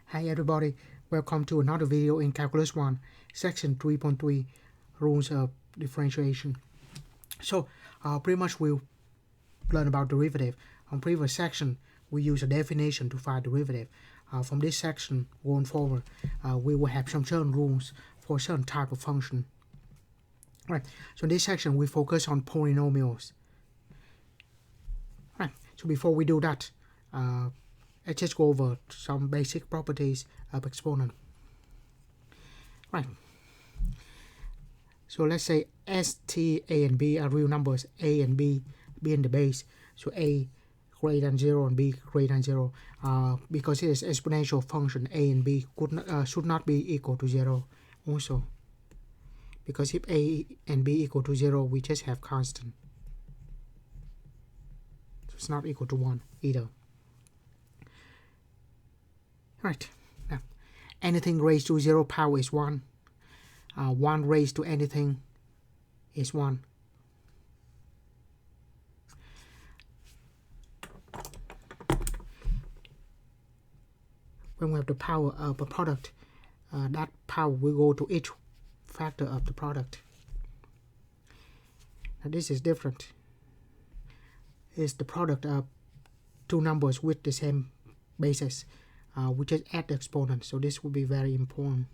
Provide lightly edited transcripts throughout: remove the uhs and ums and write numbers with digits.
Hi everybody, welcome to another video in Calculus 1, section 3.3, rules of differentiation. So, pretty much we'll learn about derivative. On previous section, we use a definition to find derivative. From this section going forward, we will have some certain rules for a certain type of function. Right. So in this section, we focus on polynomials. Right. So before we do that, let's just go over some basic properties of exponent. Right. So let's say st, a, and b are real numbers, a and b being the base. So a greater than 0 and b greater than 0. Because it is exponential function, a and b should not be equal to 0 also. Because if a and b equal to 0, we just have constant. So it's not equal to 1 either. Right. Now, anything raised to 0 power is 1. 1 raised to anything is 1. When we have the power of a product, that power will go to each factor of the product. Now this is different. It's the product of two numbers with the same basis. We just add the exponent, so this will be very important.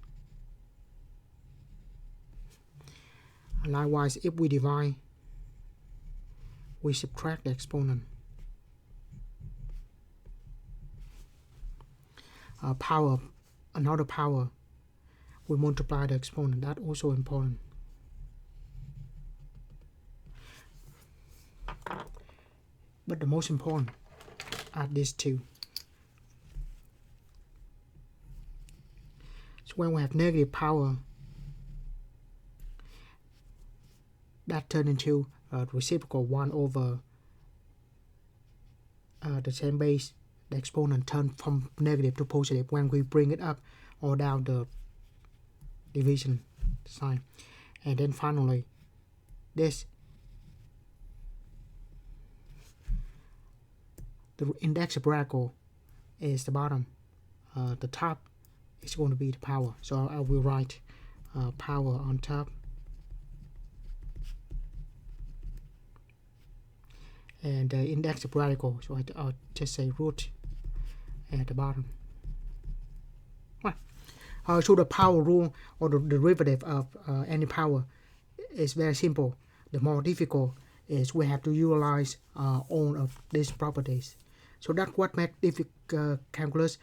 Likewise, if we divide, we subtract the exponent. Power, another power, we multiply the exponent. That's also important. But the most important are these two. So when we have negative power, that turns into reciprocal 1 over the same base. The exponent turns from negative to positive when we bring it up or down the division sign. And then finally, this, the index bracket is the bottom. The top is going to be the power. So I will write power on top. And the index bracket, so I'll just say root at the bottom. Right. So the power rule or the derivative of any power is very simple. The more difficult is we have to utilize all of these properties. So that's what makes calculus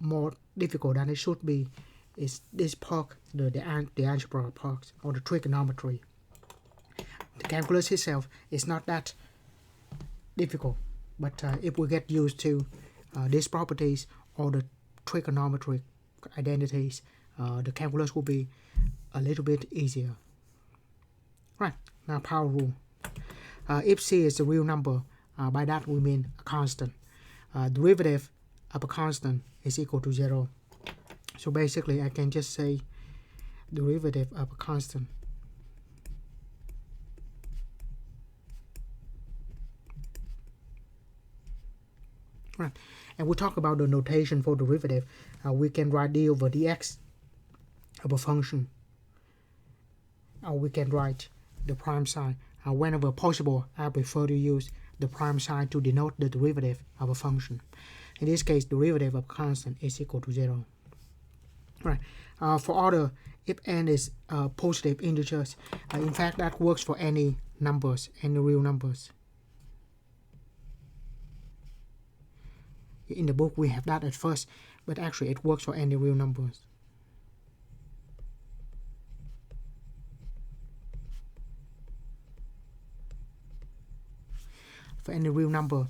more difficult than it should be. Is this part, the algebra part or the trigonometry. The calculus itself is not that difficult, but if we get used to these properties or the trigonometric identities, the calculus will be a little bit easier. Right, now power rule. If c is a real number, by that we mean a constant. Derivative of a constant is equal to 0. So basically I can just say derivative of a constant right. And we'll talk about the notation for derivative. We can write d over dx of a function, or we can write the prime sign. Whenever possible, I prefer to use the prime sign to denote the derivative of a function. In this case, derivative of constant is equal to 0. Right. For other, if n is positive integers, in fact that works for any numbers, any real numbers. In the book we have that at first, but actually it works for any real numbers. For any real number,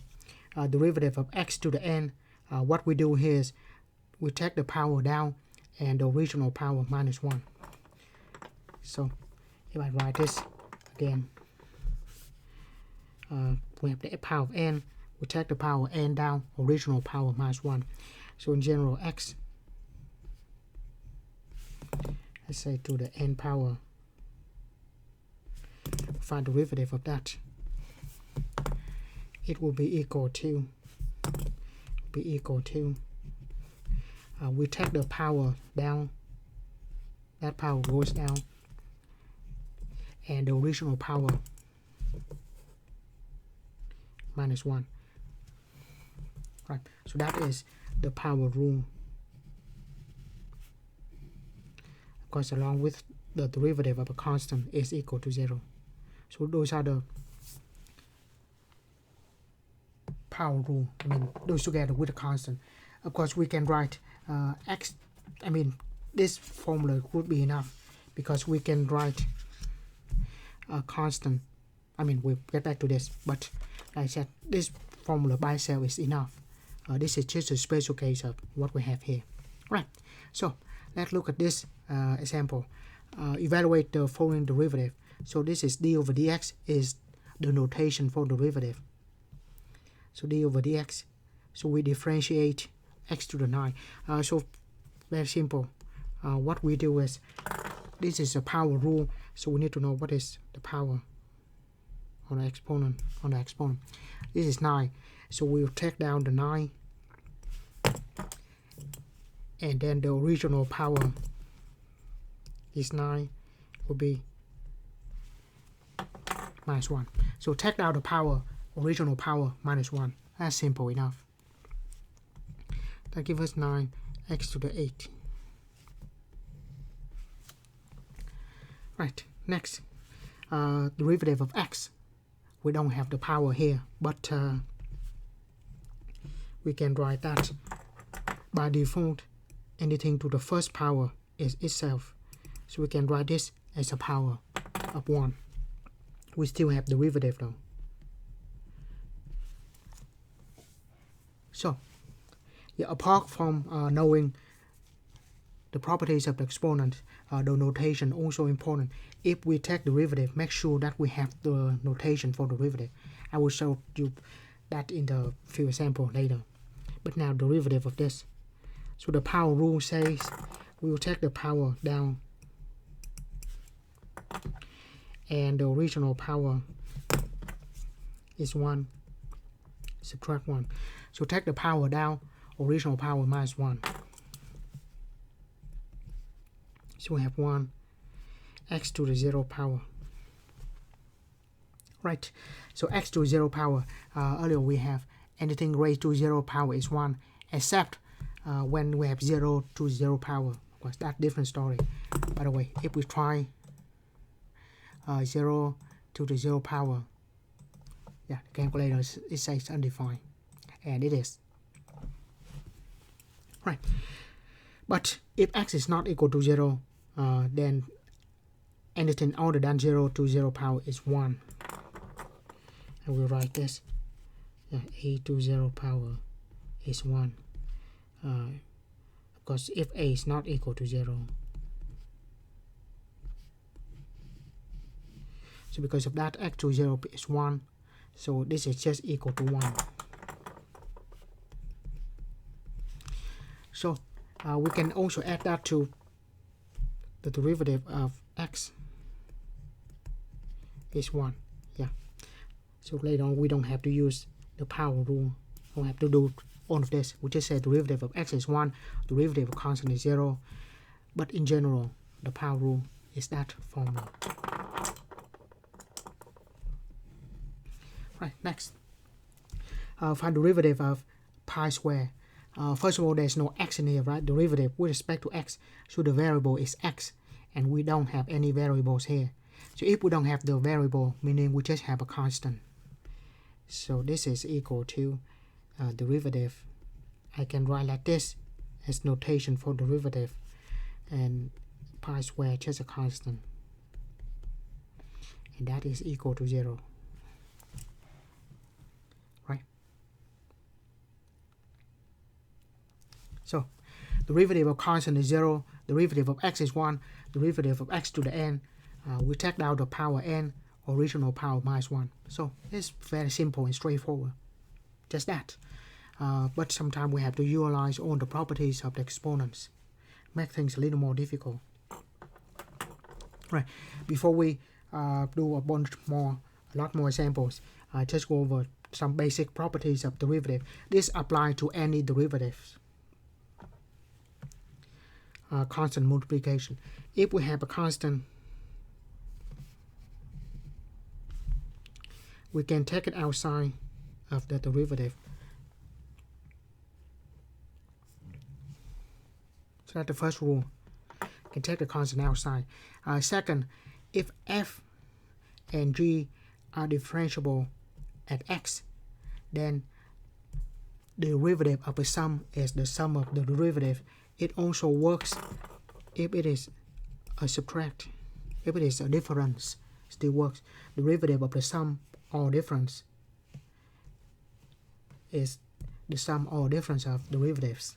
derivative of x to the n, what we do here is we take the power down and the original power minus 1. So if I write this again, we have the power of n, we take the power n down, original power minus 1. So in general, x, let's say to the n power, find derivative of that. It will be equal to we take the power down, that power goes down, and the original power minus 1. Right, so that is the power rule. Of course, along with the derivative of a constant is equal to 0. So those are the power rule. I mean, those together with a constant. Of course, we can write x. I mean, this formula would be enough because we can write a constant. I mean, we'll get back to this, but like I said, this formula by itself is enough. This is just a special case of what we have here. Right. So let's look at this example. Evaluate the following derivative. So this is d over dx is the notation for derivative. So d over dx. So we differentiate x to the 9. So very simple. What we do is, this is a power rule. So we need to know what is the power on the exponent. This is 9. So we'll take down the 9. And then the original power is 9 will be minus 1. So take down the power, original power minus 1. That's simple enough. That gives us 9 x to the 8. Right, next, derivative of x. We don't have the power here, but we can write that by default. Anything to the first power is itself. So we can write this as a power of 1. We still have derivative though. So, yeah, apart from knowing the properties of the exponent, the notation also important. If we take derivative, make sure that we have the notation for derivative. I will show you that in the few example later. But now derivative of this. So the power rule says we will take the power down, and the original power is 1. Subtract 1. So take the power down, original power minus 1. So we have 1 x to the 0 power. Right. So x to 0 power. Earlier we have anything raised to 0 power is 1, except when we have 0 to 0 power. Of course, that's different story. By the way, if we try 0 to the 0 power, yeah, the calculator it says undefined, and it is. Right. But if x is not equal to 0, then anything other than 0 to 0 power is 1. And we'll write this. Yeah, a to 0 power is 1. Of course, if a is not equal to 0. So because of that, x to 0 is 1. So this is just equal to 1. So we can also add that to the derivative of x is 1. Yeah. So later on we don't have to use the power rule. We don't have to do all of this. We just say derivative of x is 1, derivative of constant is 0. But in general, the power rule is that formula. Right, next. Find derivative of pi square. First of all, there's no x in here, right? Derivative with respect to x. So the variable is x, and we don't have any variables here. So if we don't have the variable, meaning we just have a constant. So this is equal to derivative. I can write like this as notation for derivative, and pi square just a constant, and that is equal to 0. Right? So derivative of constant is 0, derivative of x is 1, derivative of x to the n. We take down the power n, original power minus 1. So it's very simple and straightforward. Just that. But sometimes we have to utilize all the properties of the exponents. Make things a little more difficult. Right. Before we do a lot more examples, just go over some basic properties of derivative. This applies to any derivatives. constant multiplication. If we have a constant, we can take it outside of the derivative. So that's the first rule. You can take the constant outside. Second, if f and g are differentiable at x, then the derivative of a sum is the sum of the derivative. It also works if it is a subtract. If it is a difference, still works. Derivative of the sum or difference is the sum or difference of derivatives.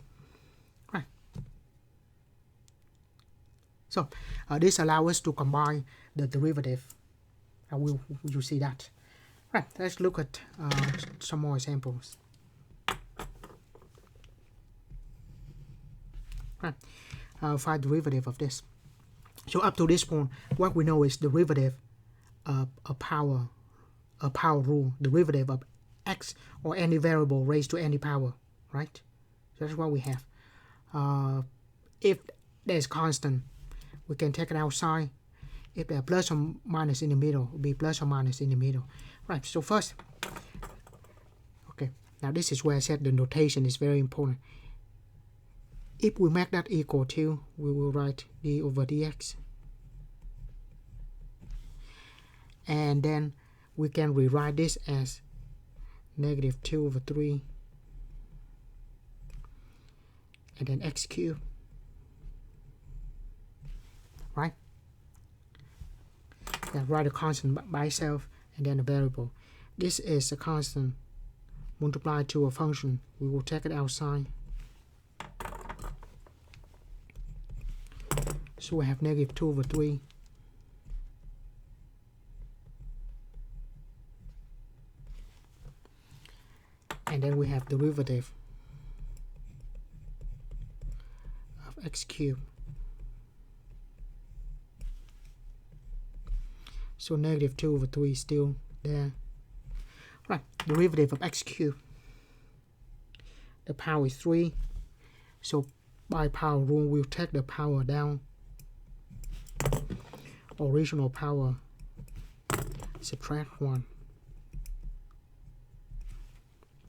Right. So this allows us to combine the derivative. You'll see that. Right. Let's look at some more examples. Right. Find derivative of this. So up to this point, what we know is derivative of a power rule, derivative of x or any variable raised to any power, right? So that's what we have. If there's constant, we can take it outside. If there's plus or minus in the middle, it will be plus or minus in the middle. Right, so first, okay, now this is where I said the notation is very important. If we make that equal to, we will write d over dx. And then we can rewrite this as negative 2 over 3 and then x cubed, right? Then write a constant by itself and then a variable. This is a constant multiplied to a function. We will take it outside. So we have negative 2 over 3 and then we have derivative of x cubed. So negative 2 over 3 is still there. Right, derivative of x cubed. The power is 3. So by power rule, we'll take the power down. Original power, subtract 1.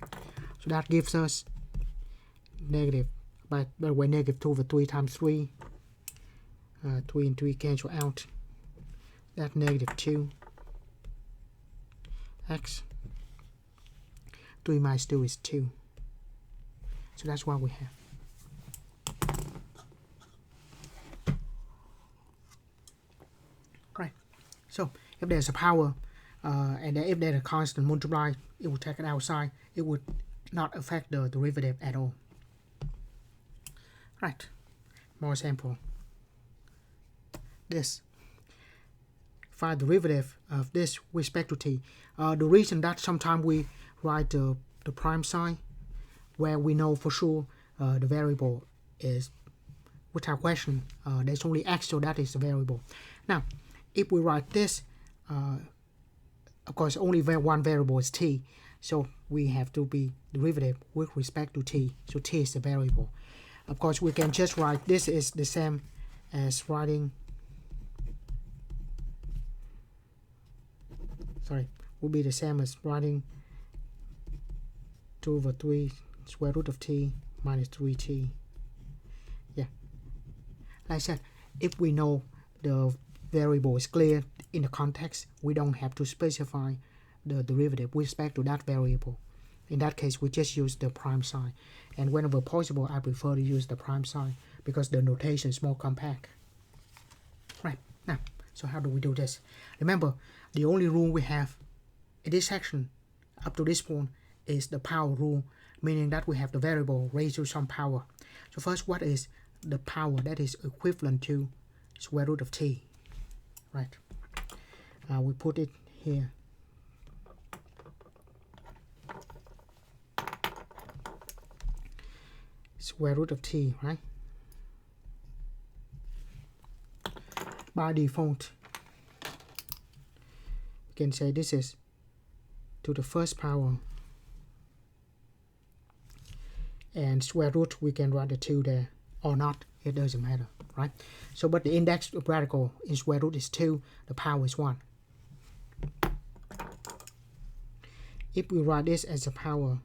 So that gives us negative, by the way, negative 2 over 3 times 3. 3 and 3 cancel out. That's negative 2. X. 3 minus 2 is 2. So that's what we have. Right. So if there's a power, and if there's a constant multiply, it will take it outside. It would not affect the derivative at all. Right. More example. This. Find derivative of this with respect to t. The reason that sometimes we write the prime sign, where we know for sure the variable is, without question, there's only x, so that is the variable. Now, if we write this, of course, only one variable is t, so we have to be derivative with respect to t. So t is the variable. Of course, we can just write this is the same as writing. Sorry, will be the same as writing 2 over 3 square root of t minus 3t. Yeah. Like I said, if we know the variable is clear in the context, we don't have to specify the derivative with respect to that variable. In that case, we just use the prime sign. And whenever possible, I prefer to use the prime sign because the notation is more compact. Right. Now, so how do we do this? Remember, the only rule we have in this section up to this point is the power rule, meaning that we have the variable raised to some power. So first, what is the power that is equivalent to square root of t? Right. We put it here. Square root of t, right? By default, we can say this is to the first power, and square root we can write the 2 there, or not, it doesn't matter, right? So, but the index of radical in square root is 2, the power is 1. If we write this as a power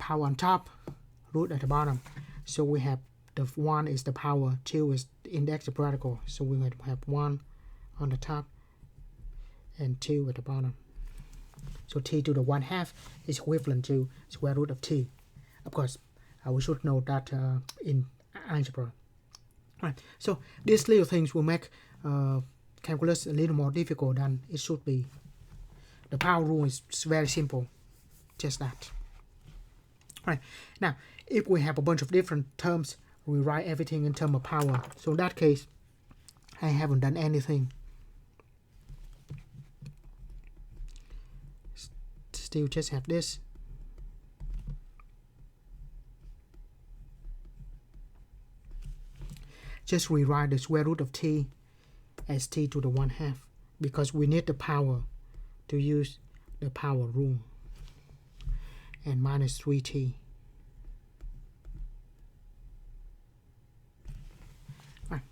on top, root at the bottom, so we have the 1 is the power, 2 is the index of radical, so we would have 1 on the top and 2 at the bottom. So t to the 1/2 is equivalent to square root of t. Of course, we should know that in algebra. Right. So these little things will make calculus a little more difficult than it should be. The power rule is very simple, just that. Right. Now, if we have a bunch of different terms, we write everything in terms of power. So in that case, I haven't done anything. Still just have this. Just rewrite the square root of t as t to the 1/2 because we need the power to use the power rule, and minus 3t. Right.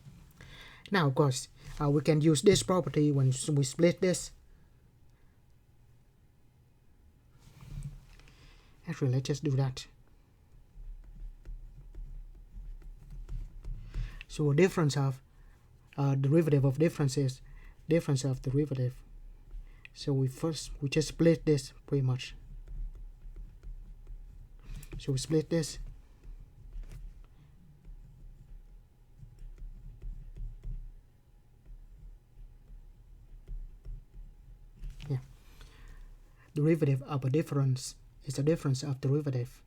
Now, of course, we can use this property when we split this. Actually, let's just do that. So a difference of derivative of difference is difference of derivative. So we just split this pretty much. So we split this. Yeah. Derivative of a difference is the difference of derivative.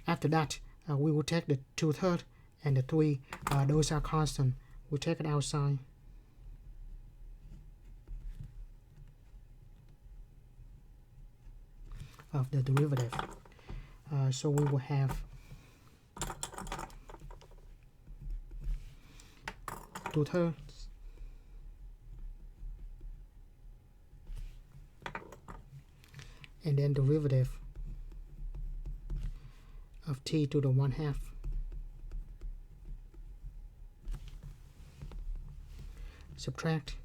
After that, we will take the 2/3 and the 3. Those are constant. We take it outside. Of the derivative. So we will have 2/3 and then derivative of t to the 1/2. Subtract,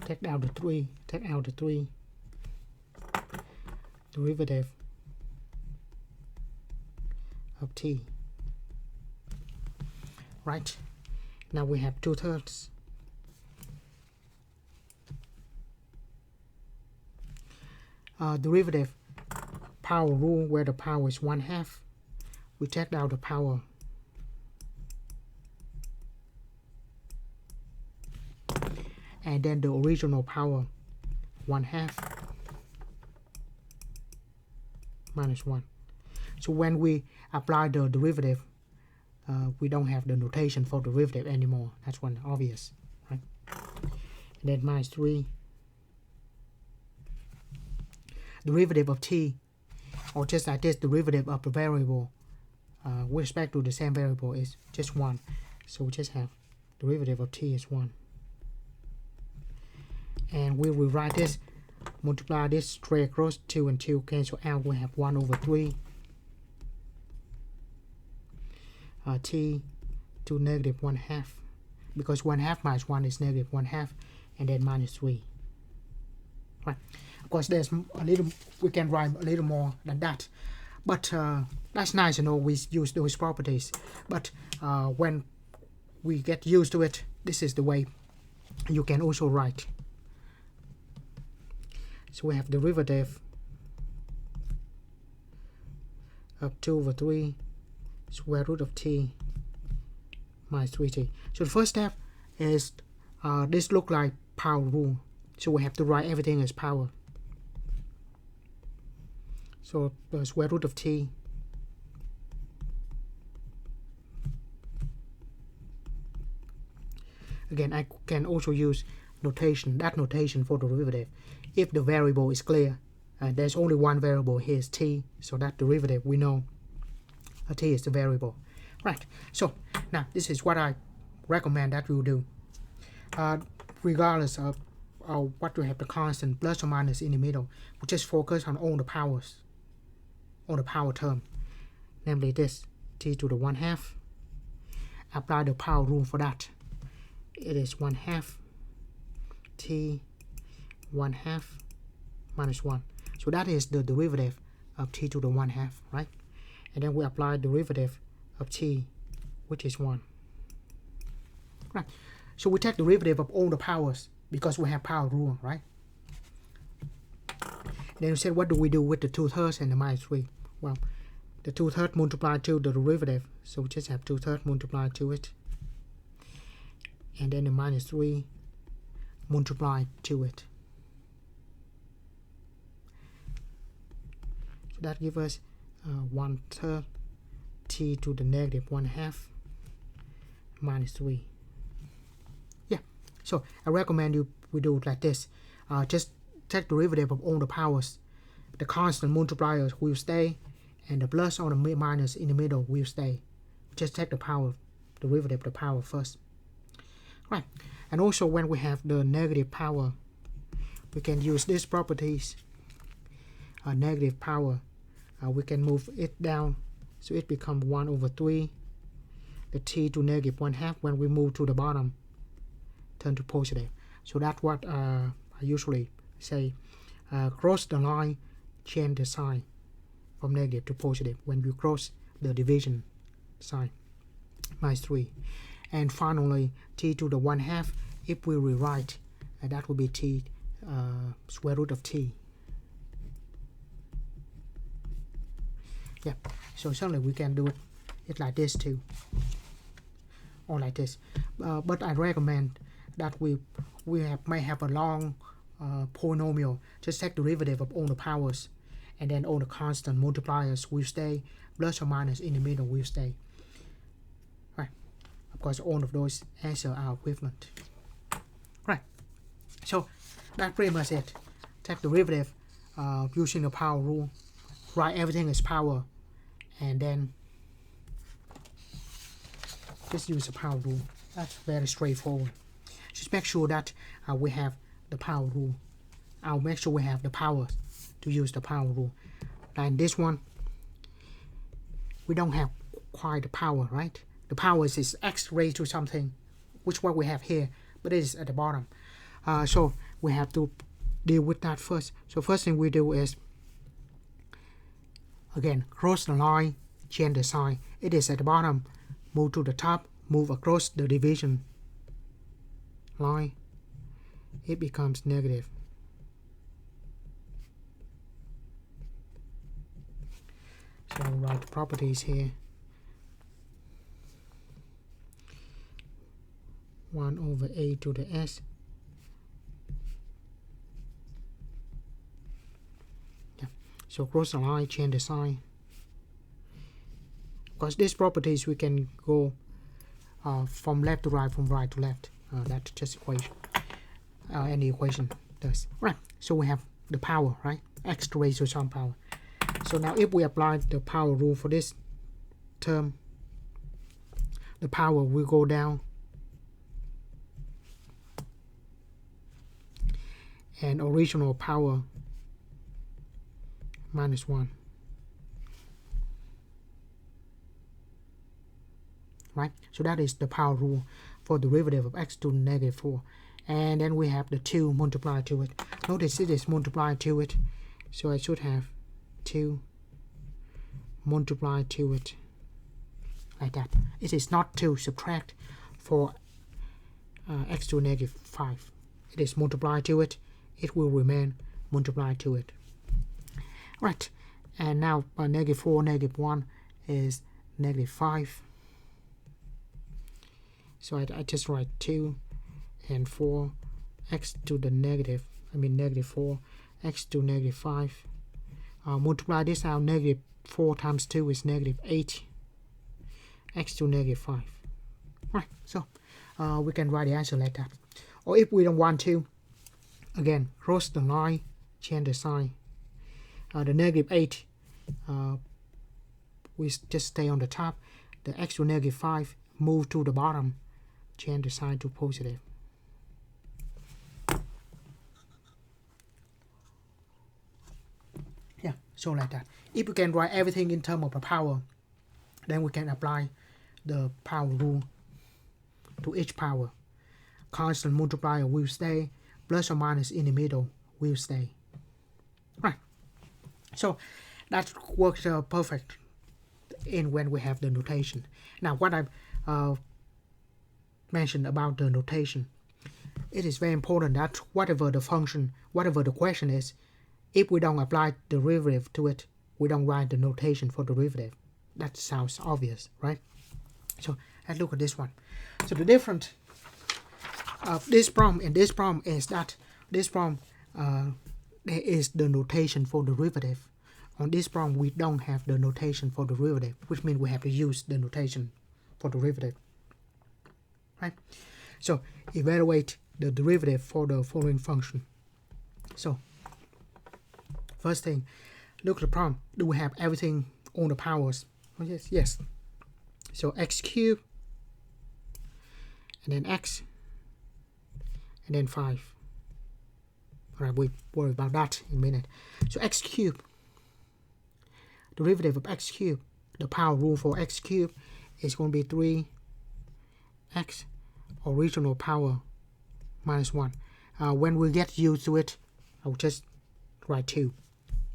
take out the 3, take out the 3, derivative of t. Right, now we have 2/3. Derivative power rule, where the power is 1/2, we take out the power. And then the original power 1/2 minus 1. So when we apply the derivative, we don't have the notation for derivative anymore. That's one obvious, right? And then minus 3. Derivative of t, or just like this, derivative of the variable with respect to the same variable is just 1. So we just have derivative of t is 1. And we will write this, multiply this straight across, 2 and 2 cancel out, we have 1/3 t to negative 1/2, because 1/2 minus 1 is negative 1/2, and then minus 3. Right. Of course, there's a little, we can write a little more than that, but that's nice, we use those properties. But when we get used to it, this is the way you can also write. So we have derivative of 2/3 square root of t minus 3t. So the first step is this look like power rule. So we have to write everything as power. So the square root of t again, I can also use notation, that notation for the derivative. If the variable is clear, there's only one variable here is t, so that derivative we know t is the variable. Right, so now this is what I recommend that you do. Regardless of what you have, the constant plus or minus in the middle, we just focus on all the powers, on the power term. namely this t to the 1/2. Apply the power rule for that. It is 1/2 t 1/2 minus 1. So that is the derivative of t to the 1/2, right? And then we apply derivative of t, which is 1. Right. So we take derivative of all the powers because we have power rule, right? Then you said, what do we do with the 2/3 and the minus 3? Well, the 2/3 multiplied to the derivative, so we just have 2/3 multiplied to it. And then the minus 3 multiplied to it. So that gives us 1/3 t to the negative 1/2 minus 3. Yeah, so I recommend we do it like this. Just take derivative of all the powers. The constant multipliers will stay, and the plus or the minus in the middle will stay. Just take the power derivative of the power first. Right, and also when we have the negative power, we can use these properties. Negative power, we can move it down, so it becomes 1/3. The t to negative 1/2, when we move to the bottom, turn to positive. So that's what I usually say. Cross the line, change the sign from negative to positive when you cross the division sign, minus 3. And finally, t to the 1/2, if we rewrite, that will be t square root of t. Yeah, so certainly we can do it like this too, or like this. But I recommend that we may have a long polynomial. Just take derivative of all the powers, and then all the constant multipliers will stay, plus or minus in the middle will stay. Right. Of course, all of those answers are equivalent. Right. So that's pretty much it. Take derivative using the power rule. Write everything as power, and then just use the power rule. That's very straightforward. Just make sure that we have the power rule. I'll make sure we have the power to use the power rule. And this one, we don't have quite the power, right? The power is x raised to something, which what we have here, but it is at the bottom. So we have to deal with that first. So first thing we do is, again, cross the line, change the sign. It is at the bottom, move to the top, move across the division line. It becomes negative. So I'll write the properties here. 1/a to the s. Yeah. So cross the line, change the sign. Because these properties we can go from left to right, from right to left. That's just equation. Any equation does. Right. So we have the power, right? X raised to some power. So now if we apply the power rule for this term, the power will go down, and original power minus 1. Right? So that is the power rule for derivative of x to the negative 4. And then we have the 2 multiplied to it. Notice it is multiplied to it, so I should have 2 multiplied to it, like that. It is not to subtract for x to negative 5. It is multiplied to it. It will remain multiplied to it. Right. And now negative 4, negative 1 is negative 5. So I just write 2 and 4 x to the negative, negative 4, x to negative 5. Multiply this out, negative 4 times 2 is negative 8, x to negative 5. Right, so we can write the answer like that. Or if we don't want to, again, cross the line, change the sign. The negative 8, we just stay on the top. The x to negative 5, move to the bottom, change the sign to positive. Yeah, so like that. If you can write everything in terms of the power, Then we can apply the power rule to each power. Constant multiplier will stay, plus or minus in the middle will stay. Right. So that works perfect in when we have the notation. Now what I mentioned about the notation, it is very important that whatever the function, whatever the question is, if we don't apply derivative to it, we don't write the notation for derivative. That sounds obvious, right? So let's look at this one. So the difference of this problem and this problem is that this problem there is the notation for derivative. On this problem we don't have the notation for derivative, which means we have to use the notation for derivative, right? So evaluate the derivative for the following function. So first thing, look at the problem. Do we have everything on the powers? Oh, yes. So x cubed, and then x, and then 5. All right, we worry about that in a minute. So x cubed, derivative of x cubed, the power rule for x cubed is going to be 3x original power minus 1. When we get used to it, I'll just write 2.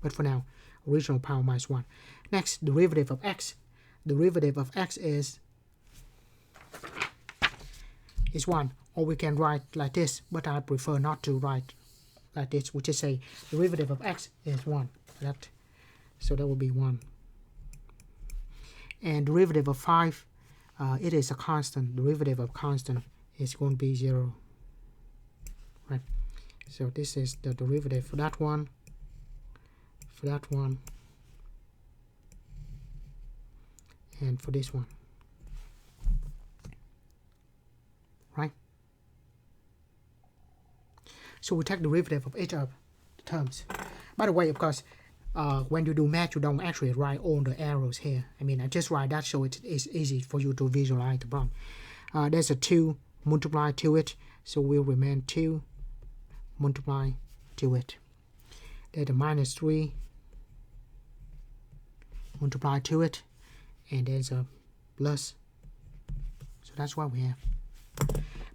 But for now, original power minus 1. Next, derivative of x. Derivative of x is 1. Or we can write like this, but I prefer not to write like this. We just say derivative of x is 1. So that will be 1. And derivative of 5, it is a constant. Derivative of constant is going to be 0. Right. So this is the derivative for that one, and for this one. Right? So we take derivative of each of the terms. By the way, of course, when you do math, you don't actually write all the arrows here. I mean, I just write that so it's easy for you to visualize the problem. There's a 2 multiplied to it, so will remain 2 multiplied to it. There's a minus 3 multiplied to it, and there's a plus. So that's what we have.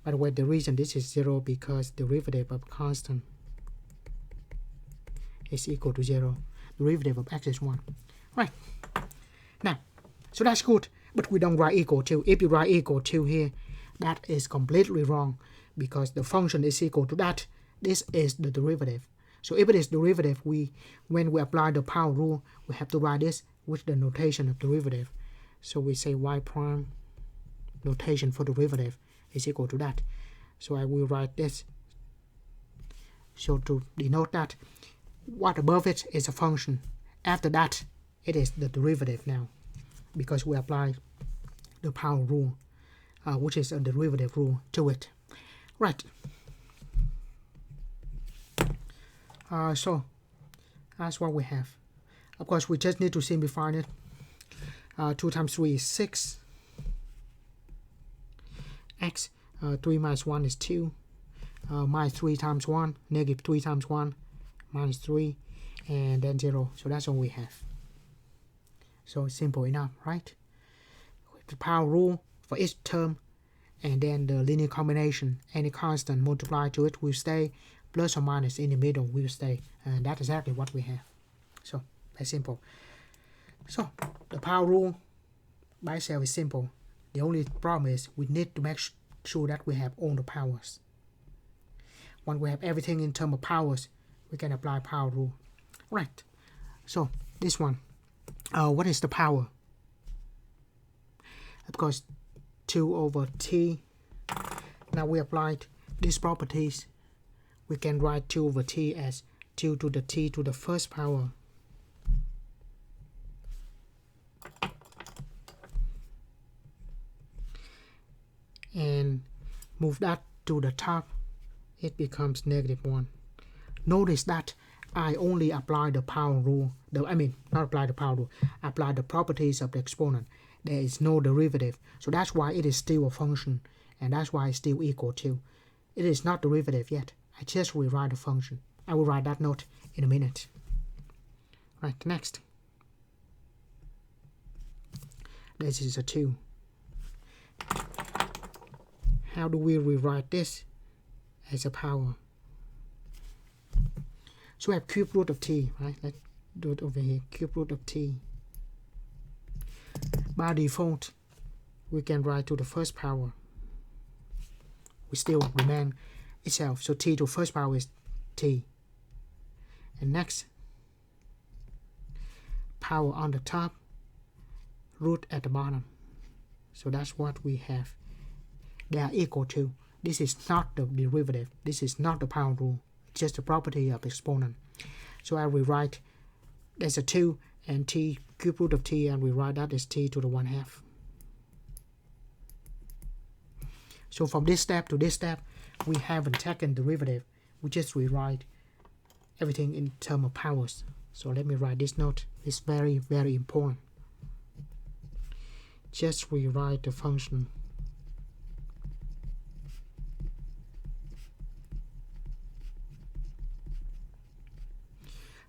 By the way, the reason this is 0 because derivative of constant is equal to 0. Derivative of x is 1. Right. Now, so that's good, but we don't write equal to. If you write equal to here, that is completely wrong because the function is equal to that. This is the derivative. So if it is derivative, when we apply the power rule, we have to write this with the notation of derivative. So we say y prime notation for derivative is equal to that. So I will write this. So to denote that, what above it is a function. After that, it is the derivative now, because we apply the power rule, which is a derivative rule to it. Right. So that's what we have. Of course, we just need to simplify it. 2 times 3 is 6. X, 3 minus 1 is 2. Minus 3 times 1, negative 3 times 1, minus 3, and then 0. So that's all we have. So simple enough, right? The power rule for each term, and then the linear combination, any constant multiplied to it will stay, plus or minus in the middle will stay, and that's exactly what we have. So very simple. So the power rule by itself is simple. The only problem is we need to make sure that we have all the powers. When we have everything in terms of powers, we can apply power rule. Right. So this one, what is the power? Of course, 2 over t. Now we applied these properties. We can write 2 over t as 2 to the t to the first power. And move that to the top, it becomes -1. Notice that I only apply the power rule, not apply the power rule, apply the properties of the exponent. There is no derivative, so that's why it is still a function, and that's why it's still equal to. It is not derivative yet. I just rewrite the function. I will write that note in a minute. Right, next. This is a 2. How do we rewrite this as a power? So we have cube root of t, right? Let's do it over here. Cube root of t. By default, we can write to the first power. We still remain itself. So t to first power is t. And next, power on the top, root at the bottom. So that's what we have. They are equal to. This is not the derivative. This is not the power rule. It's just a property of exponent. So I will write there's a 2 and t cube root of t, and we write that as t to the 1/2. So from this step to this step, we haven't taken derivative. We just rewrite everything in terms of powers. So let me write this note. It's very, very important. Just rewrite the function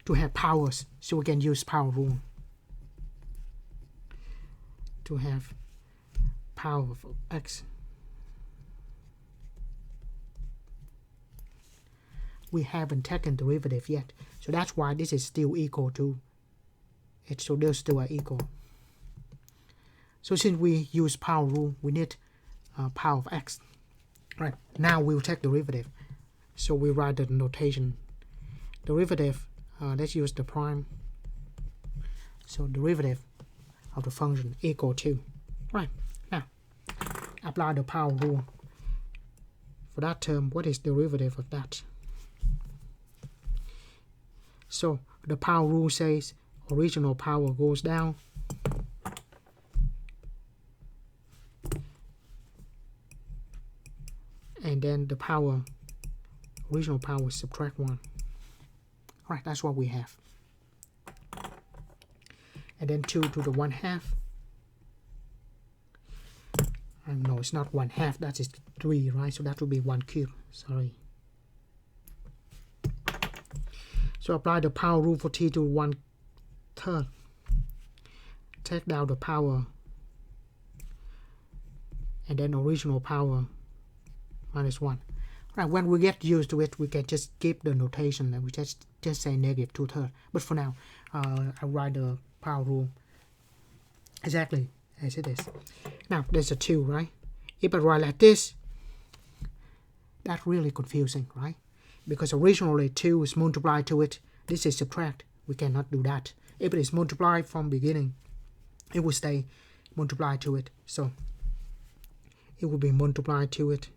to have powers, so we can use power rule to have power of x. We haven't taken derivative yet, so that's why this is still equal to it. So those two are equal. So since we use power rule, we need power of x. Right, now we'll take derivative. So we write the notation. Derivative, let's use the prime. So derivative of the function equal to. Right, now apply the power rule. For that term, what is derivative of that? So the power rule says original power goes down, and then the power, original power, subtract 1. Right, that's what we have. And then 2 to the 1/2. No, it's not 1/2, that is 3, right? So that will be 1 cube, sorry. So apply the power rule for t to 1/3. Take down the power, and then original power minus 1. Right, when we get used to it, we can just keep the notation and we just say negative 2/3. But for now, I'll write the power rule exactly as it is. Now there's a 2, right? If I write like this, that's really confusing, right? Because originally 2 is multiplied to it. This is subtract. We cannot do that. If it is multiplied from beginning, it will stay multiplied to it. So it will be multiplied to it.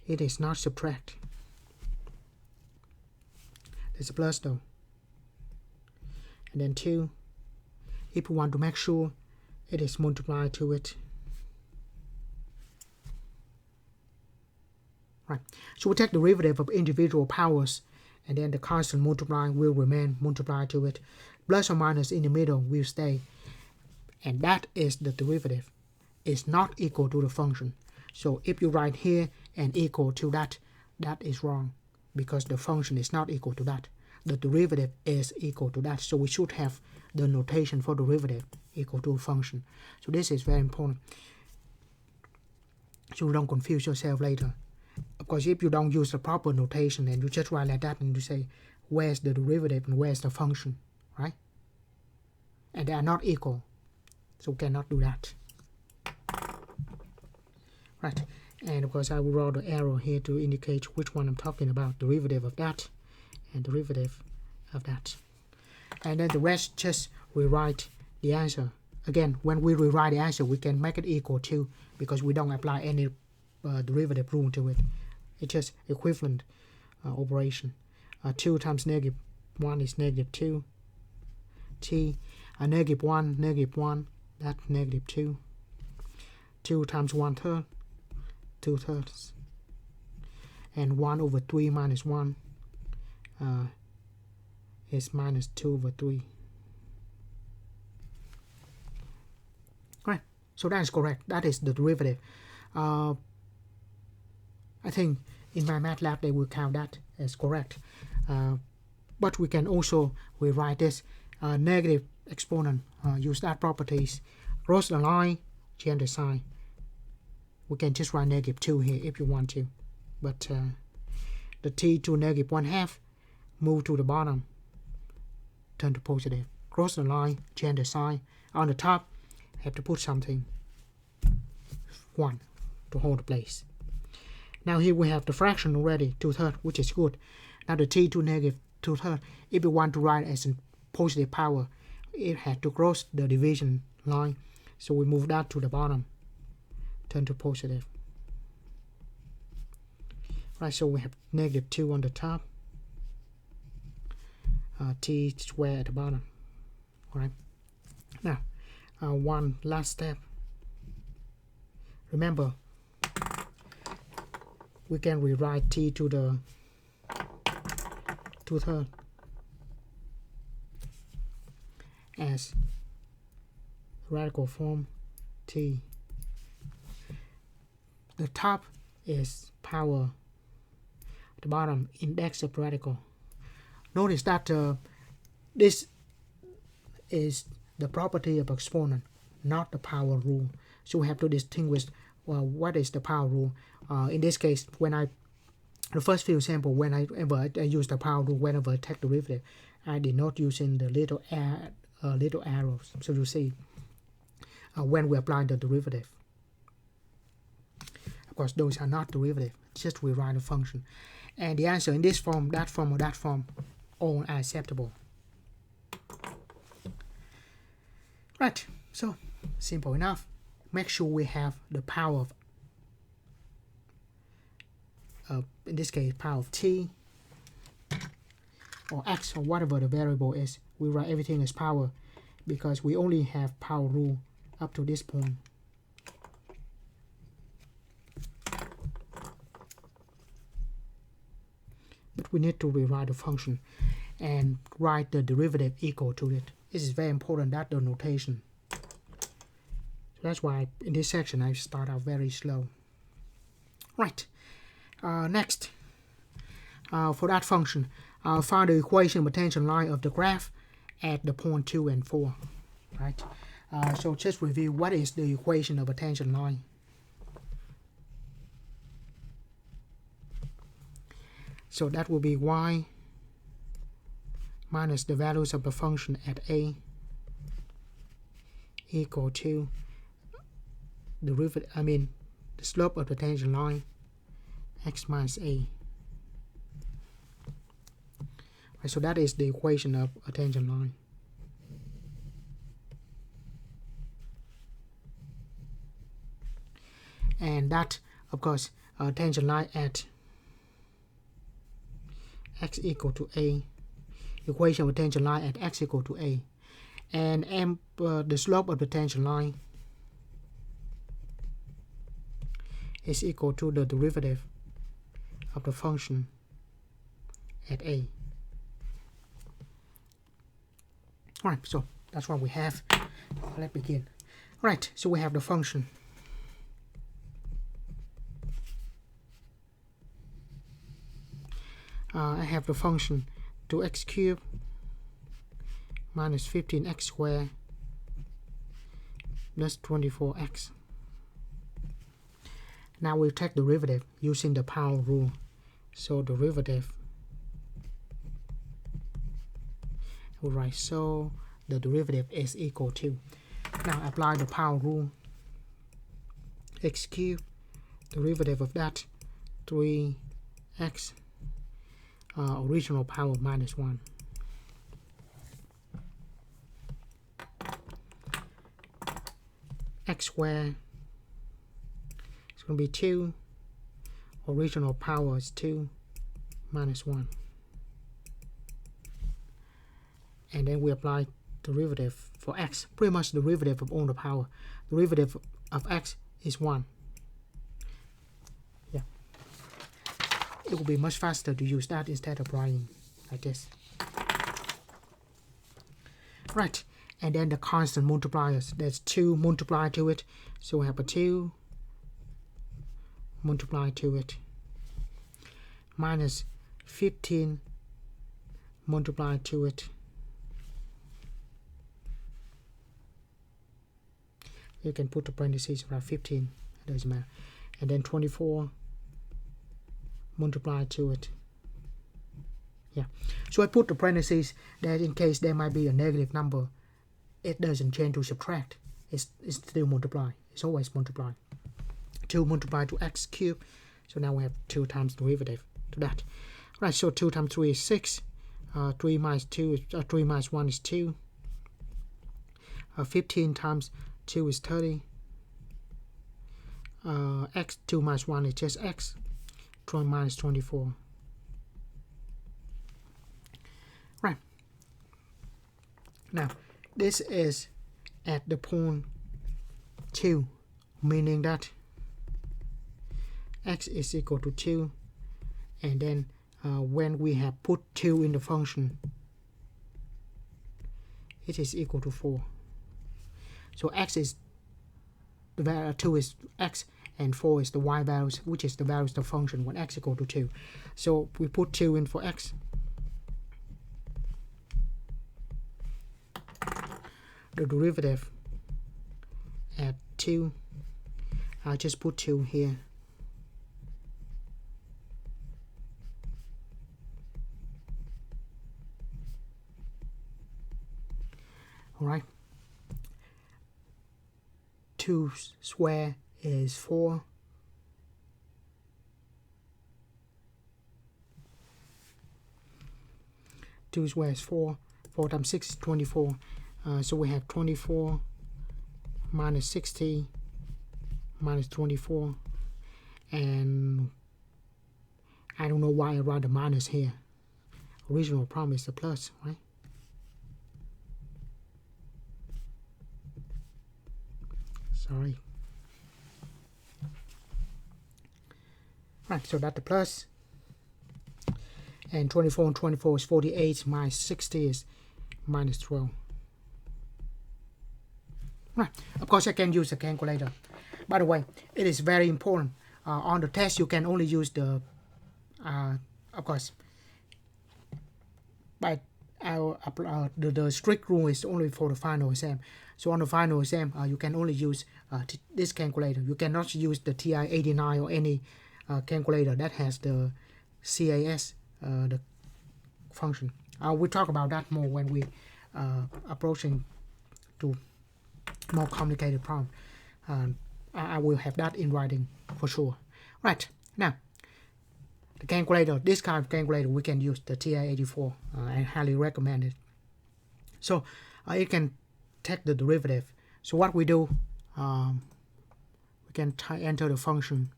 It is not subtract. There's a plus though. And then 2. If we want to make sure it is multiplied to it. Right. So we take the derivative of individual powers, and then the constant multiplying will remain multiplied to it. Plus or minus in the middle will stay. And that is the derivative. It's not equal to the function. So if you write here and equal to that, that is wrong, because the function is not equal to that. The derivative is equal to that. So we should have the notation for derivative equal to a function. So this is very important. So don't confuse yourself later. Of course, if you don't use the proper notation and you just write like that and you say, where's the derivative and where's the function, right? And they are not equal. So we cannot do that. Right, and of course I will draw the arrow here to indicate which one I'm talking about, derivative of that and derivative of that. And then the rest, just rewrite the answer. Again, when we rewrite the answer, we can make it equal to, because we don't apply any derivative rule to it. It's just equivalent operation. 2 times negative 1 is negative 2. T, negative 1, that's negative 2. 2 times 1/3. 2/3, and 1 over 3 minus 1 is minus 2 over 3. Right, so that is correct. That is the derivative. I think in my math lab they will count that as correct. But we can also rewrite this negative exponent use that properties. Cross the line, change the sign. We can just write -2 here if you want to, but the t to -1/2, move to the bottom, turn to positive. Cross the line, change the sign. On the top, have to put something 1 to hold the place. Now here we have the fraction already, 2/3, which is good. Now the t to -2/3, if you want to write as a positive power, it had to cross the division line. So we move that to the bottom, turn to positive. Right, so we have -2 on the top, t square at the bottom. All right. Now, one last step. Remember, we can rewrite t to the 2/3 as radical form t. The top is power, the bottom index of radical. Notice that this is the property of exponent, not the power rule. So we have to distinguish what is the power rule. In this case, the first few examples, whenever I use the power rule, whenever I take derivative, I did not using the little arrows. So you see, when we apply the derivative, of course, those are not derivative. Just rewrite the function, and the answer in this form, that form, or that form, all are acceptable. Right. So simple enough. Make sure we have the power of, in this case, power of t or x or whatever the variable is. We write everything as power because we only have power rule up to this point. But we need to rewrite the function and write the derivative equal to it. This is very important, that the notation. So that's why in this section I start out very slow. Right. Next, for that function, find the equation of tangent line of the graph at the point 2 and 4. Right. So just review what is the equation of a tangent line. So that will be y minus the values of the function at a equal to the slope of the tangent line x minus a. Right, so that is the equation of a tangent line. And that, of course, tangent line at x equal to a, equation of a tangent line at x equal to a, and the slope of the tangent line is equal to the derivative of the function at a. Alright, so that's what we have. Let's begin. Alright, so we have the function. I have the function 2x cubed minus 15x squared plus 24x. Now we'll take derivative using the power rule. So derivative, alright, so the derivative is equal to, now apply the power rule, x cubed, derivative of that, 3x, original power minus 1. X squared is going to be 2. Original power is 2 minus 1. And then we apply derivative for x. Pretty much derivative of all the power. Derivative of x is 1. Yeah. It will be much faster to use that instead of writing like this. Right. And then the constant multipliers. There's 2 multiplied to it. So we have a 2 multiplied to it. Minus 15 multiplied to it. You can put the parentheses around 15, it doesn't matter. And then 24 multiply to it. Yeah, so I put the parentheses that in case there might be a negative number, it doesn't change to subtract. It's still multiply. It's always multiply. 2 multiplied to x cubed. So now we have 2 times derivative to that. Right, so 2 times 3 is 6. 3 minus 2 is 3 minus 1 is 2. 15 times 2 is 30. X 2 minus 1 is just x. 20 minus 24. Right. Now this is at the point 2, meaning that x is equal to 2, and then when we have put 2 in the function, it is equal to 4. So x is the value, 2 is x, and 4 is the y values, which is the values of the function when x equal to 2. So we put 2 in for x. The derivative at 2, I'll just put 2 here. Alright. 2 square is 4. Two square is 4. 4 times 6 is 24. So we have 24 minus 60 minus 24. And I don't know why I write the minus here. Original problem is the plus, right? Sorry. Right, so that's the plus. And 24 and 24 is 48, minus 60 is minus 12. Right, of course I can use a calculator. By the way, it is very important. On the test you can only use the, of course, but the strict rule is only for the final exam. So on the final exam, you can only use this calculator. You cannot use the TI-89 or any calculator that has the CAS, the function. We'll talk about that more when we approaching to more complicated problem. I will have that in writing for sure. Right, now, the calculator, this kind of calculator, we can use the TI-84. I highly recommend it. So you can take the derivative. So what we do, we can enter the function,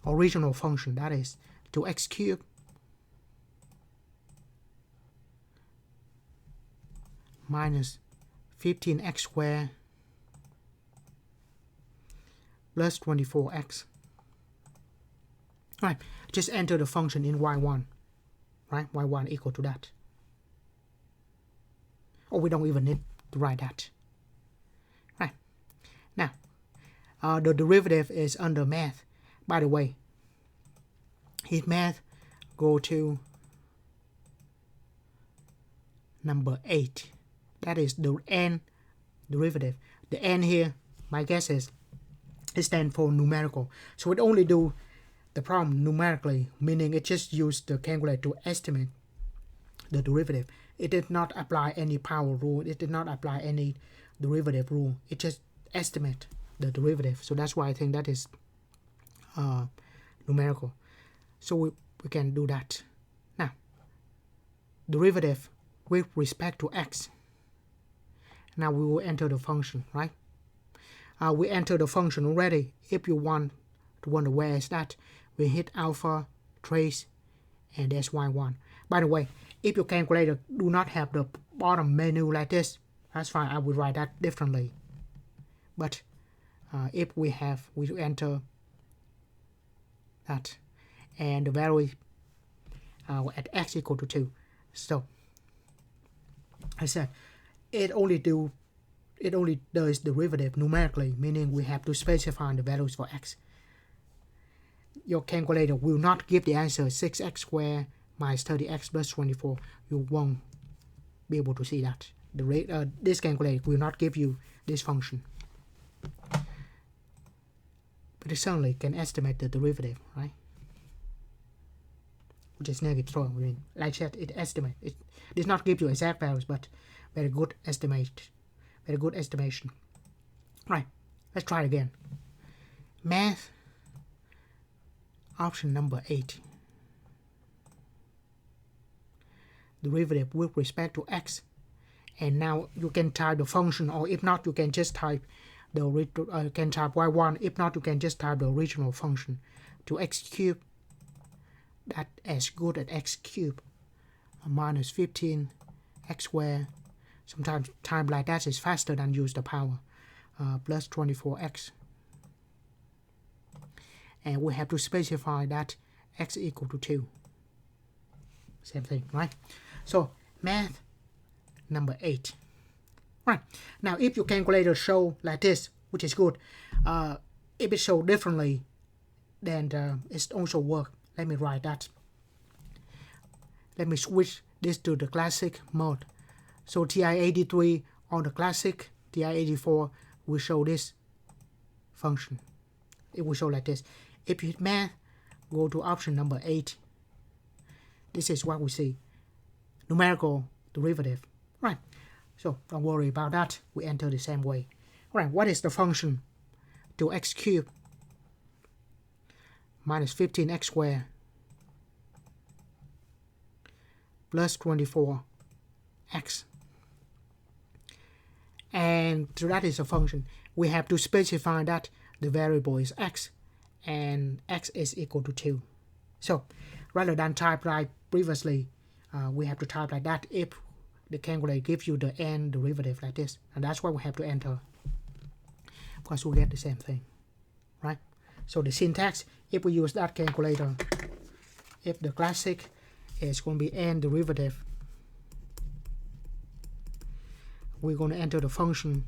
original function, that is to x cubed minus 15x squared plus 24x. Right, just enter the function in y1, right? Y1 equal to that. Or we don't even need to write that. Right, now the derivative is under math. By the way, his math go to number 8. That is the n derivative. The n here, my guess is, it stands for numerical. So it only do the problem numerically, meaning it just used the calculator to estimate the derivative. It did not apply any power rule. It did not apply any derivative rule. It just estimate the derivative. So that's why I think that is numerical. So we can do that. Now, derivative with respect to x. Now we will enter the function, right? We enter the function already. If you want to wonder where is that, we hit alpha, trace, and that's y1. By the way, if your calculator do not have the bottom menu like this, that's fine. I will write that differently. But if we have, we enter that, and the value at x equal to 2. So I said it only does derivative numerically, meaning we have to specify the values for x. Your calculator will not give the answer 6x squared minus 30x plus 24. You won't be able to see that. the rate. This calculator will not give you this function, but it certainly can estimate the derivative, right? Which is negative. So I mean, like I said, it estimates. It does not give you exact values, but very good estimate, very good estimation. Right. Let's try it again. Math. Option number 8. Derivative with respect to x. And now you can type the function, or if not, you can just type the can type y1. If not, you can just type the original function to x cubed. That as good as x cubed minus 15 x squared. Sometimes time like that is faster than use the power. Plus 24x. And we have to specify that x equal to 2. Same thing, right? So math number 8. Right. Now if your calculator show like this, which is good, if it show differently, then it also work. Let me write that. Let me switch this to the classic mode. So TI-83 on the classic, TI-84 will show this function. It will show like this. If you hit math, go to option number 8. This is what we see. Numerical derivative. Right. So don't worry about that. We enter the same way. Right. What is the function to x cubed minus 15x squared plus 24x? And so that is a function. We have to specify that the variable is x and x is equal to 2. So rather than type like previously, we have to type like that if the calculator gives you the n derivative like this. And that's why we have to enter, because we get the same thing, right? So the syntax, if we use that calculator, if the classic is going to be n derivative, we're going to enter the function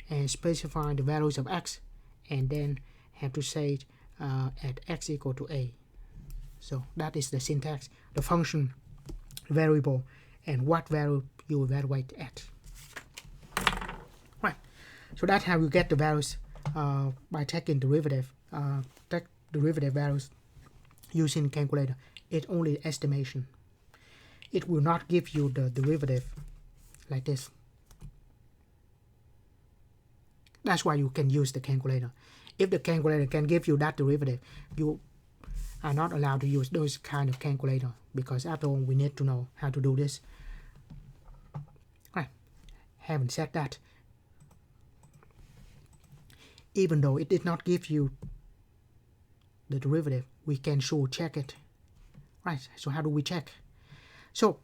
and specify the values of x, and then have to say at x equal to a. So that is the syntax, the function, variable, and what value you evaluate at. Right. So that's how you get the values by taking derivative, take derivative values using calculator. It's only estimation. It will not give you the derivative like this. That's why you can use the calculator. If the calculator can give you that derivative, you are not allowed to use those kind of calculator, because after all, we need to know how to do this. Right. Having said that, even though it did not give you the derivative, we can sure check it. Right. So how do we check? So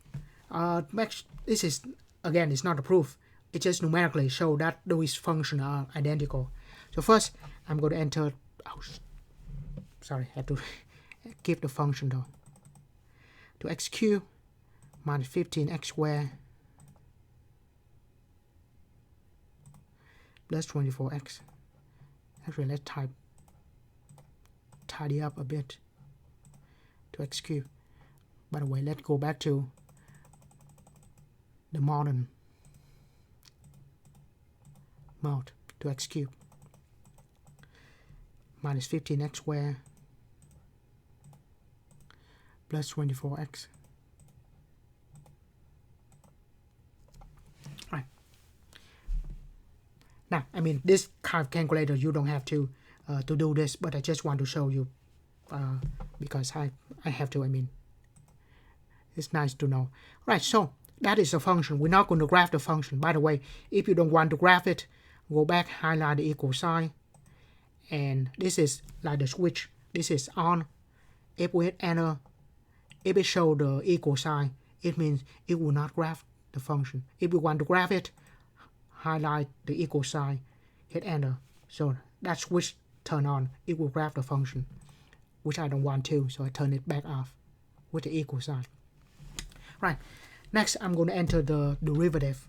this is, again, it's not a proof. It just numerically show that those functions are identical. So first, I'm going to enter. Oh, sorry, I have to keep the function though. To x cubed minus 15x squared plus 24x. Actually, let's tidy up a bit. To x cubed. By the way, let's go back to the modern mode. To x cubed minus 15x squared plus 24x. Right. Now, I mean, this kind of calculator, you don't have to do this, but I just want to show you because I have to. I mean, it's nice to know. Right. So that is a function. We're not going to graph the function. By the way, if you don't want to graph it, go back, highlight the equal sign, and this is like the switch. This is on. If we hit enter, if it shows the equal sign, it means it will not graph the function. If we want to graph it, highlight the equal sign, hit enter. So that switch turn on, it will graph the function, which I don't want to, so I turn it back off with the equal sign. Right. Next, I'm going to enter the derivative.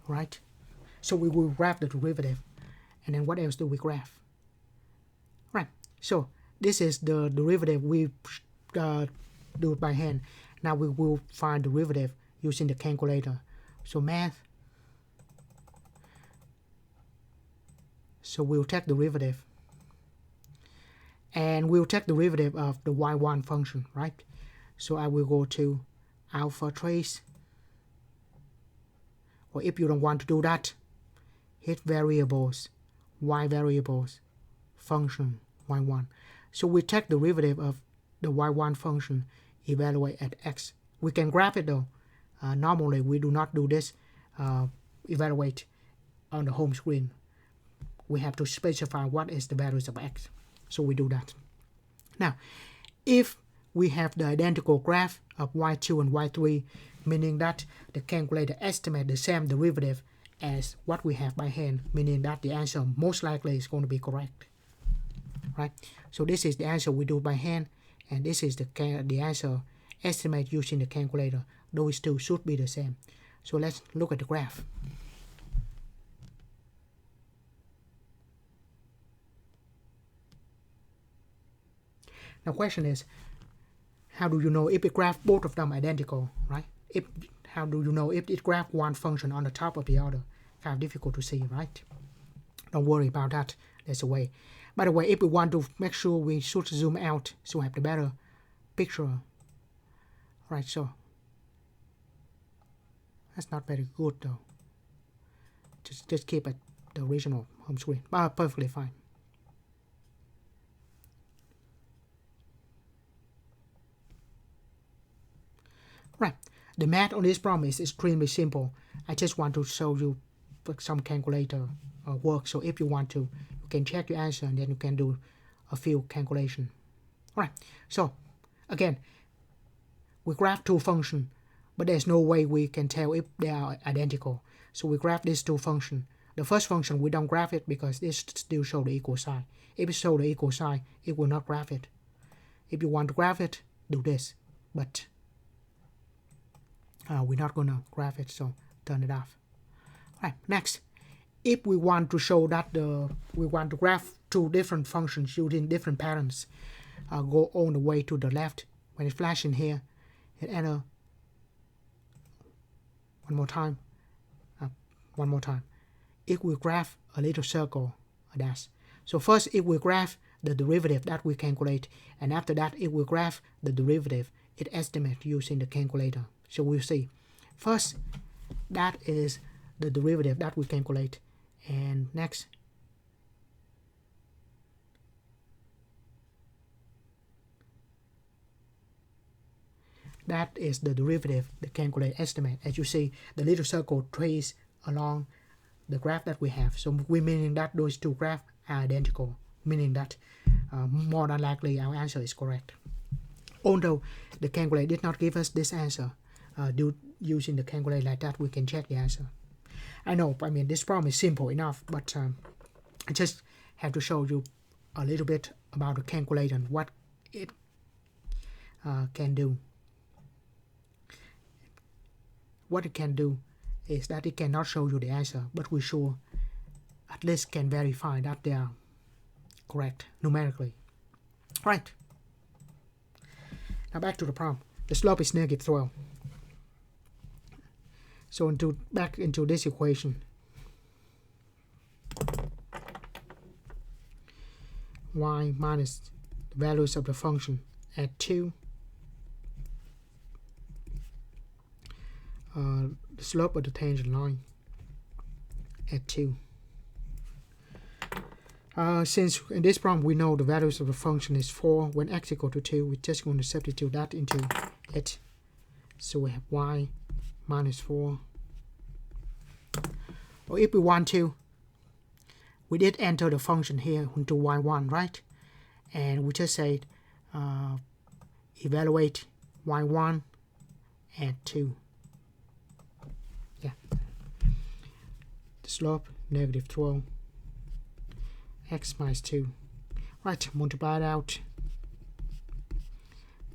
Right. So we will graph the derivative, And then what else do we graph? Right, so this is the derivative we do it by hand. Now we will find derivative using the calculator. So math, so we'll take derivative, and we'll take derivative of the y1 function, right? So I will go to alpha trace, or if you don't want to do that, hit variables, y variables, function y1. So we take derivative of the y1 function, evaluate at x. We can graph it though. Normally we do not do this evaluate on the home screen. We have to specify what is the values of x. So we do that. Now, if we have the identical graph of y2 and y3, meaning that the calculator estimate the same derivative as what we have by hand, meaning that the answer most likely is going to be correct. Right? So this is the answer we do by hand, and this is the answer estimate using the calculator. Those two should be the same. So let's look at the graph. Now question is, how do you know if it graph both of them identical, right? How do you know if it graph one function on the top of the other? Kind of difficult to see, right? Don't worry about that. There's a way. By the way, if we want to make sure we should zoom out so we have the better picture. Right, so that's not very good though. Just keep it the original home screen. Perfectly fine. Right, the math on this problem is extremely simple. I just want to show you some calculator work. So if you want to, you can check your answer and then you can do a few calculations. Alright, so again, we graph two functions, but there's no way we can tell if they are identical. So we graph these two functions. The first function, we don't graph it because this still shows the equal sign. If it shows the equal sign, it will not graph it. If you want to graph it, do this. But we're not going to graph it, so turn it off. All right, next. If we want to show that we want to graph two different functions using different patterns, go all the way to the left. When it flashes in here, hit enter. One more time. It will graph a little circle, a dash. So first it will graph the derivative that we calculate, and after that it will graph the derivative it estimates using the calculator. So we'll see. First, that is the derivative that we calculate, and next that is the derivative, the calculate estimate. As you see, the little circle traces along the graph that we have. So we meaning that those two graphs are identical, meaning that more than likely our answer is correct. Although the calculator did not give us this answer, using the calculator like that, we can check the answer. I know, I mean, this problem is simple enough, but I just have to show you a little bit about the calculator and what it can do. What it can do is that it cannot show you the answer, but we sure at least can verify that they are correct numerically. Right. Now back to the problem. The slope is -12. So back into this equation. Y minus the values of the function at 2. The slope of the tangent line at 2. Since in this problem we know the values of the function is 4 when x equal to 2, we're just going to substitute that into it. So we have y minus 4. Or if we want to, we did enter the function here into y1, right? And we just said evaluate y1 at 2. Yeah. The slope -12. X minus 2. Right, multiply it out.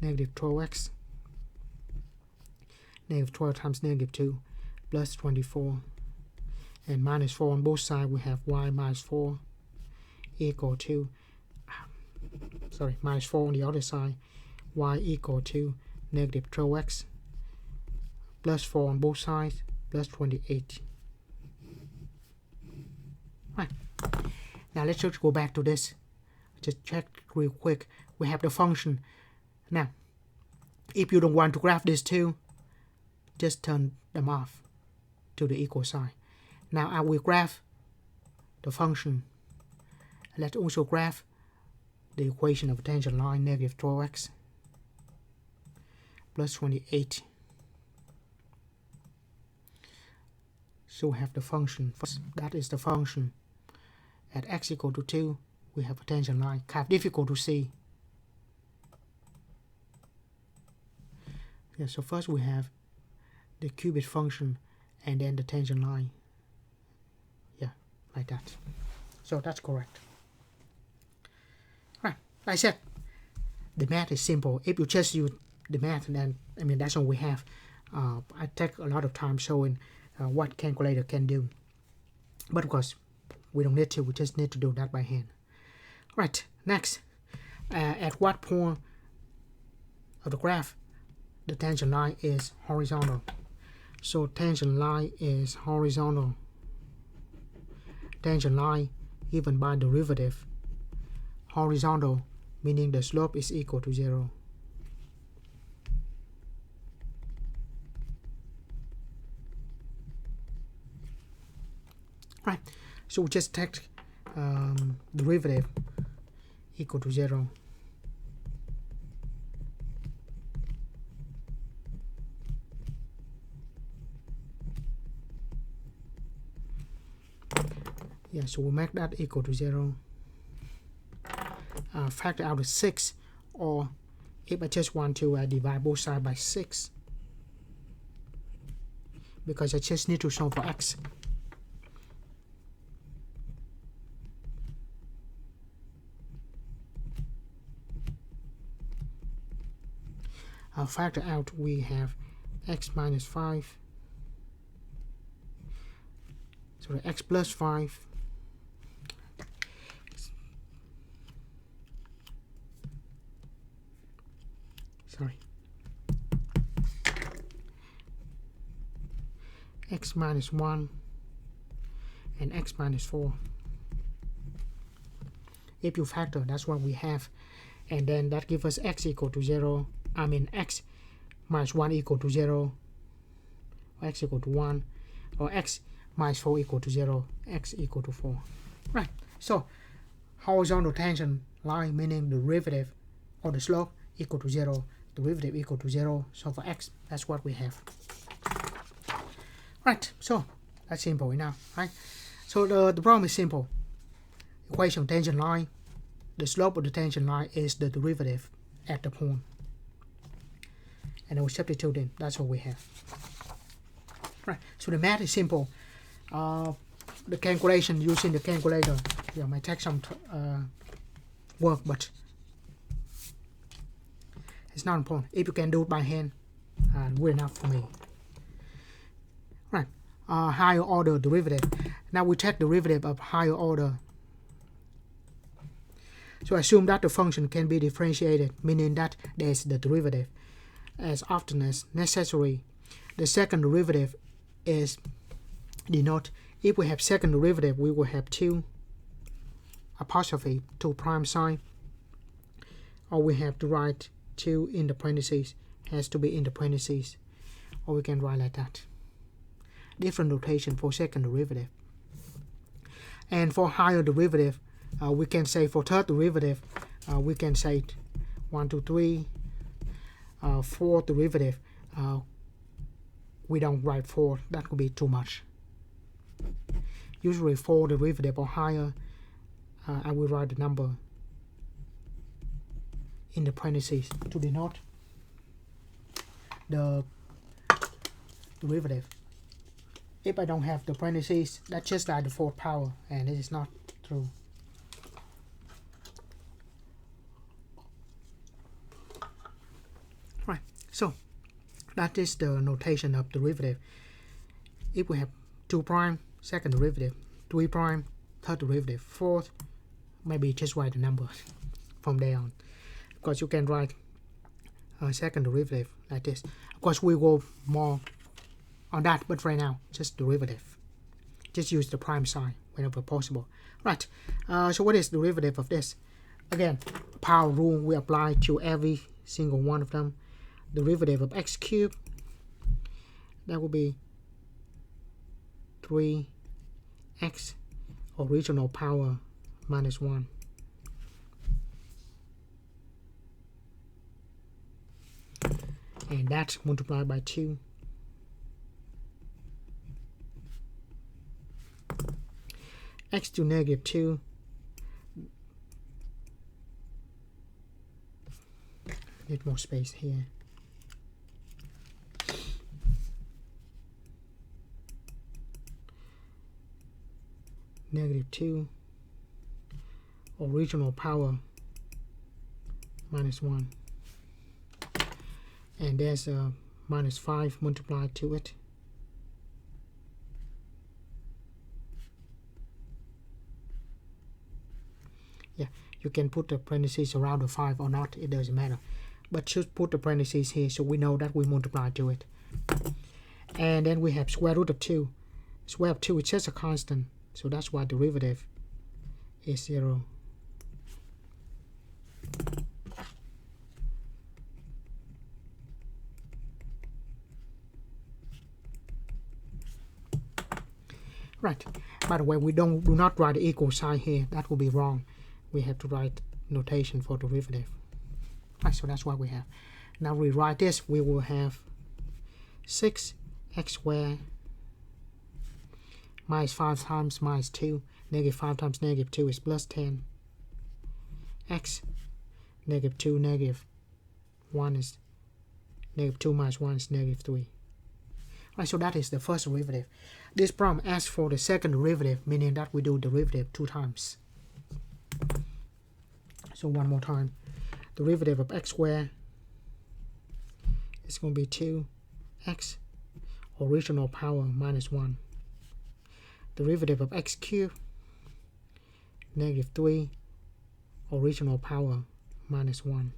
-12x. -12 times -2 plus 24 and minus 4 on both sides, we have y minus 4 equal to, minus 4 on the other side, y equal to negative 12x, plus 4 on both sides, plus 28. Right. Now let's just go back to this. Just check real quick. We have the function. Now, if you don't want to graph these two, just turn them off to the equal sign. Now I will graph the function. Let's also graph the equation of a tangent line, negative 12x plus 28. So we have the function. That is the function. At x equal to 2, we have a tangent line. Kind of difficult to see. Yeah, so first we have the cubic function and then the tangent line. Yeah, like that. So that's correct. Right, like I said, the math is simple. If you just use the math, then that's all we have. I take a lot of time showing what calculator can do. But of course, we don't need to. We just need to do that by hand. Right, next. At what point of the graph the tangent line is horizontal? So tangent line is horizontal. Tangent line given by derivative. Horizontal meaning the slope is equal to 0. Right, so we just take derivative equal to 0. Yeah, so we make that equal to 0. Factor out the 6, or if I just want to divide both sides by 6, because I just need to solve for x. Factor out, we have x minus 5, sorry, x plus 5, sorry, x minus 1 and x minus 4. If you factor, that's what we have, and then that gives us x equal to 0. X minus 1 equal to 0, or x equal to 1, or x minus 4 equal to 0, x equal to 4. Right, so horizontal tangent line meaning the derivative or the slope equal to 0, derivative equal to 0, so for x, that's what we have. Right, so that's simple enough, right? So the problem is simple. Equation of tangent line, the slope of the tangent line is the derivative at the point. And we substitute in. That's all we have. Right. So the math is simple. The calculation using the calculator, might take some work, but it's not important. If you can do it by hand, good enough for me. Right. Higher order derivative. Now we take derivative of higher order. So assume that the function can be differentiated, meaning that there's the derivative. As often as necessary, the second derivative is denoted. If we have second derivative, we will have 2 apostrophe 2 prime sign, or we have to write 2 in the parentheses, has to be in the parentheses, or we can write like that. Different notation for second derivative. And for higher derivative, we can say for third derivative, we can say 1, 2, 3. Fourth derivative, we don't write 4, that could be too much. Usually for derivative or higher, I will write the number in the parentheses to denote the derivative. If I don't have the parentheses, that's just like the fourth power, and it is not true. Right, so that is the notation of derivative. If we have 2 prime, second derivative, 3 prime, third derivative, fourth, maybe just write the number from there on, because you can write second derivative like this. Of course, we will go more on that, but right now, just derivative. Just use the prime sign whenever possible. Right, so what is the derivative of this? Again, power rule we apply to every single one of them. Derivative of x cubed, that will be 3x original power minus 1. And that multiplied by 2. X to negative 2. Need more space here. Negative 2 original power minus 1, and there's a minus 5 multiplied to it. Yeah, you can put the parentheses around the 5 or not, it doesn't matter, but just put the parentheses here so we know that we multiply to it. And then we have square root of 2. Square root of 2 is just a constant, so that's why derivative is 0. Right. By the way, we do not write the equal sign here. That will be wrong. We have to write notation for derivative. Right, so that's what we have. Now we write this. We will have 6x squared minus 5 times minus 2. Negative 5 times negative 2 is plus 10. X negative 2 negative 1 is negative 2 minus 1 is negative 3. Right, so that is the first derivative. This problem asks for the second derivative, meaning that we do derivative 2 times. So one more time. Derivative of x squared is going to be 2x original power minus 1. Derivative of x cubed, negative 3 original power minus 1.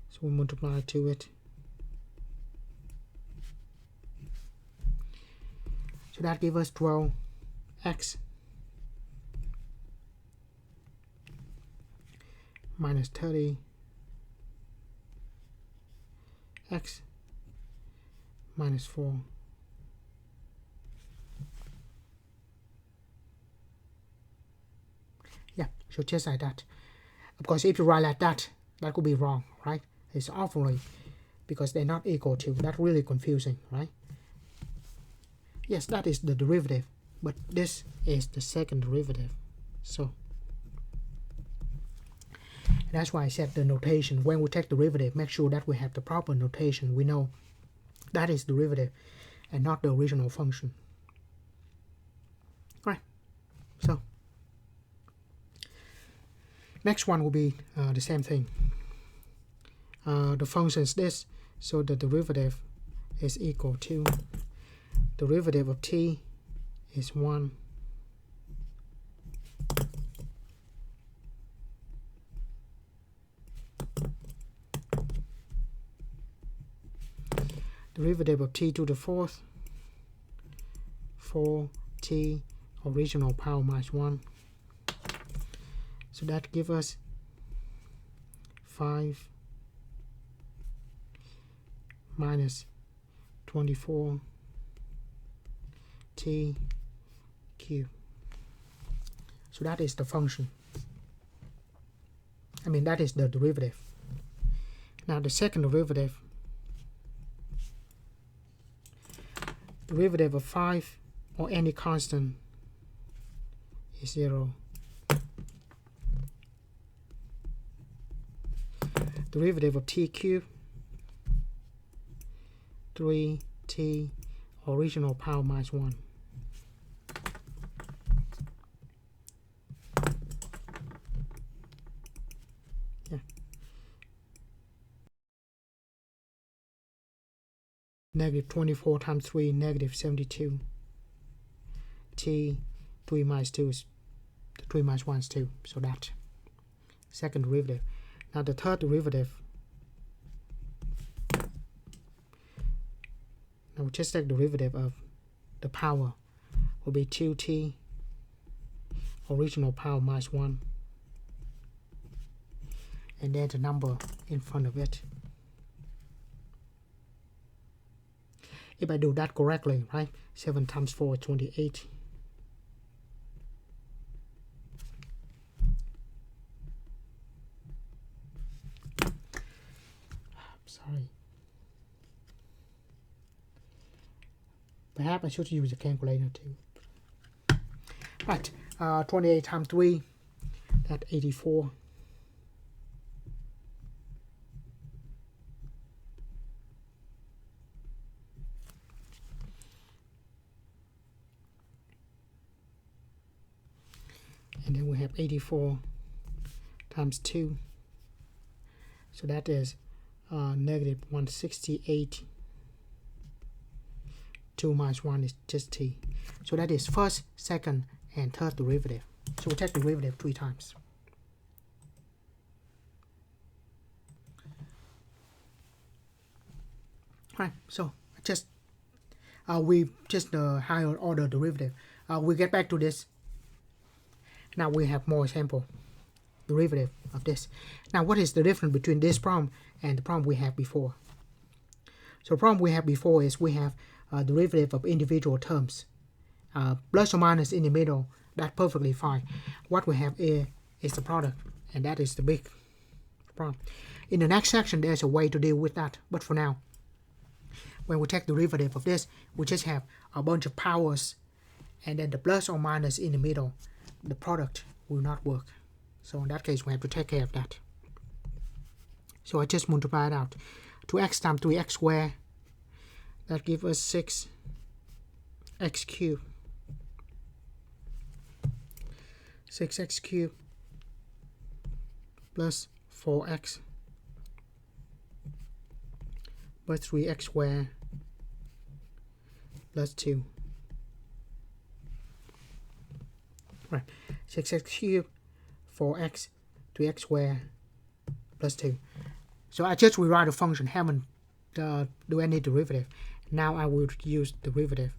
So we multiply to it. So that gives us 12x minus 30x minus 4. Yeah, so just like that. Of course, if you write like that, that could be wrong, right? It's awfully, because they're not equal to. That's really confusing, right? Yes, that is the derivative, but this is the second derivative. So that's why I said the notation. When we take derivative, make sure that we have the proper notation. We know that is derivative and not the original function. Right. So next one will be the same thing. The function is this, so the derivative is equal to derivative of t is 1 derivative of t to the 4th 4t original power minus 1. So that gives us 5 minus 24 t cubed. So that is the function. I mean, that is the derivative. Now the second derivative, derivative of 5 or any constant is 0. Derivative of t cubed, 3t original power minus 1. Yeah. negative 24 times 3, negative 72. T 3 minus 2 is 3 minus 1 is 2. So that second derivative. Now the third derivative. Now we just take the derivative of the power will be 2t original power minus 1. And then the number in front of it. If I do that correctly, right? 7 times 4 is 28. Sorry. Perhaps I should use a calculator too. Right. 28 times 3, that's 84. And then we have 84 times 2. So that is negative 168. 2 minus 1 is just t. So that is first, second, and third derivative. So we take derivative 3 times. Right. So just we just the higher order derivative. We get back to this. Now we have more example derivative of this. Now what is the difference between this problem and the problem we had before? So the problem we had before is we have a derivative of individual terms. Plus or minus in the middle, that's perfectly fine. What we have here is the product, and that is the big problem. In the next section, there's a way to deal with that. But for now, when we take the derivative of this, we just have a bunch of powers, and then the plus or minus in the middle. The product will not work. So in that case, we have to take care of that. So I just multiply it out. 2x times 3x squared, that gives us 6x cubed. 6x cubed plus 4x plus 3x squared plus 2. Right, 6x cubed, 4x, 3x squared plus 2. So I just rewrite the function, haven't do any derivative. Now I will use derivative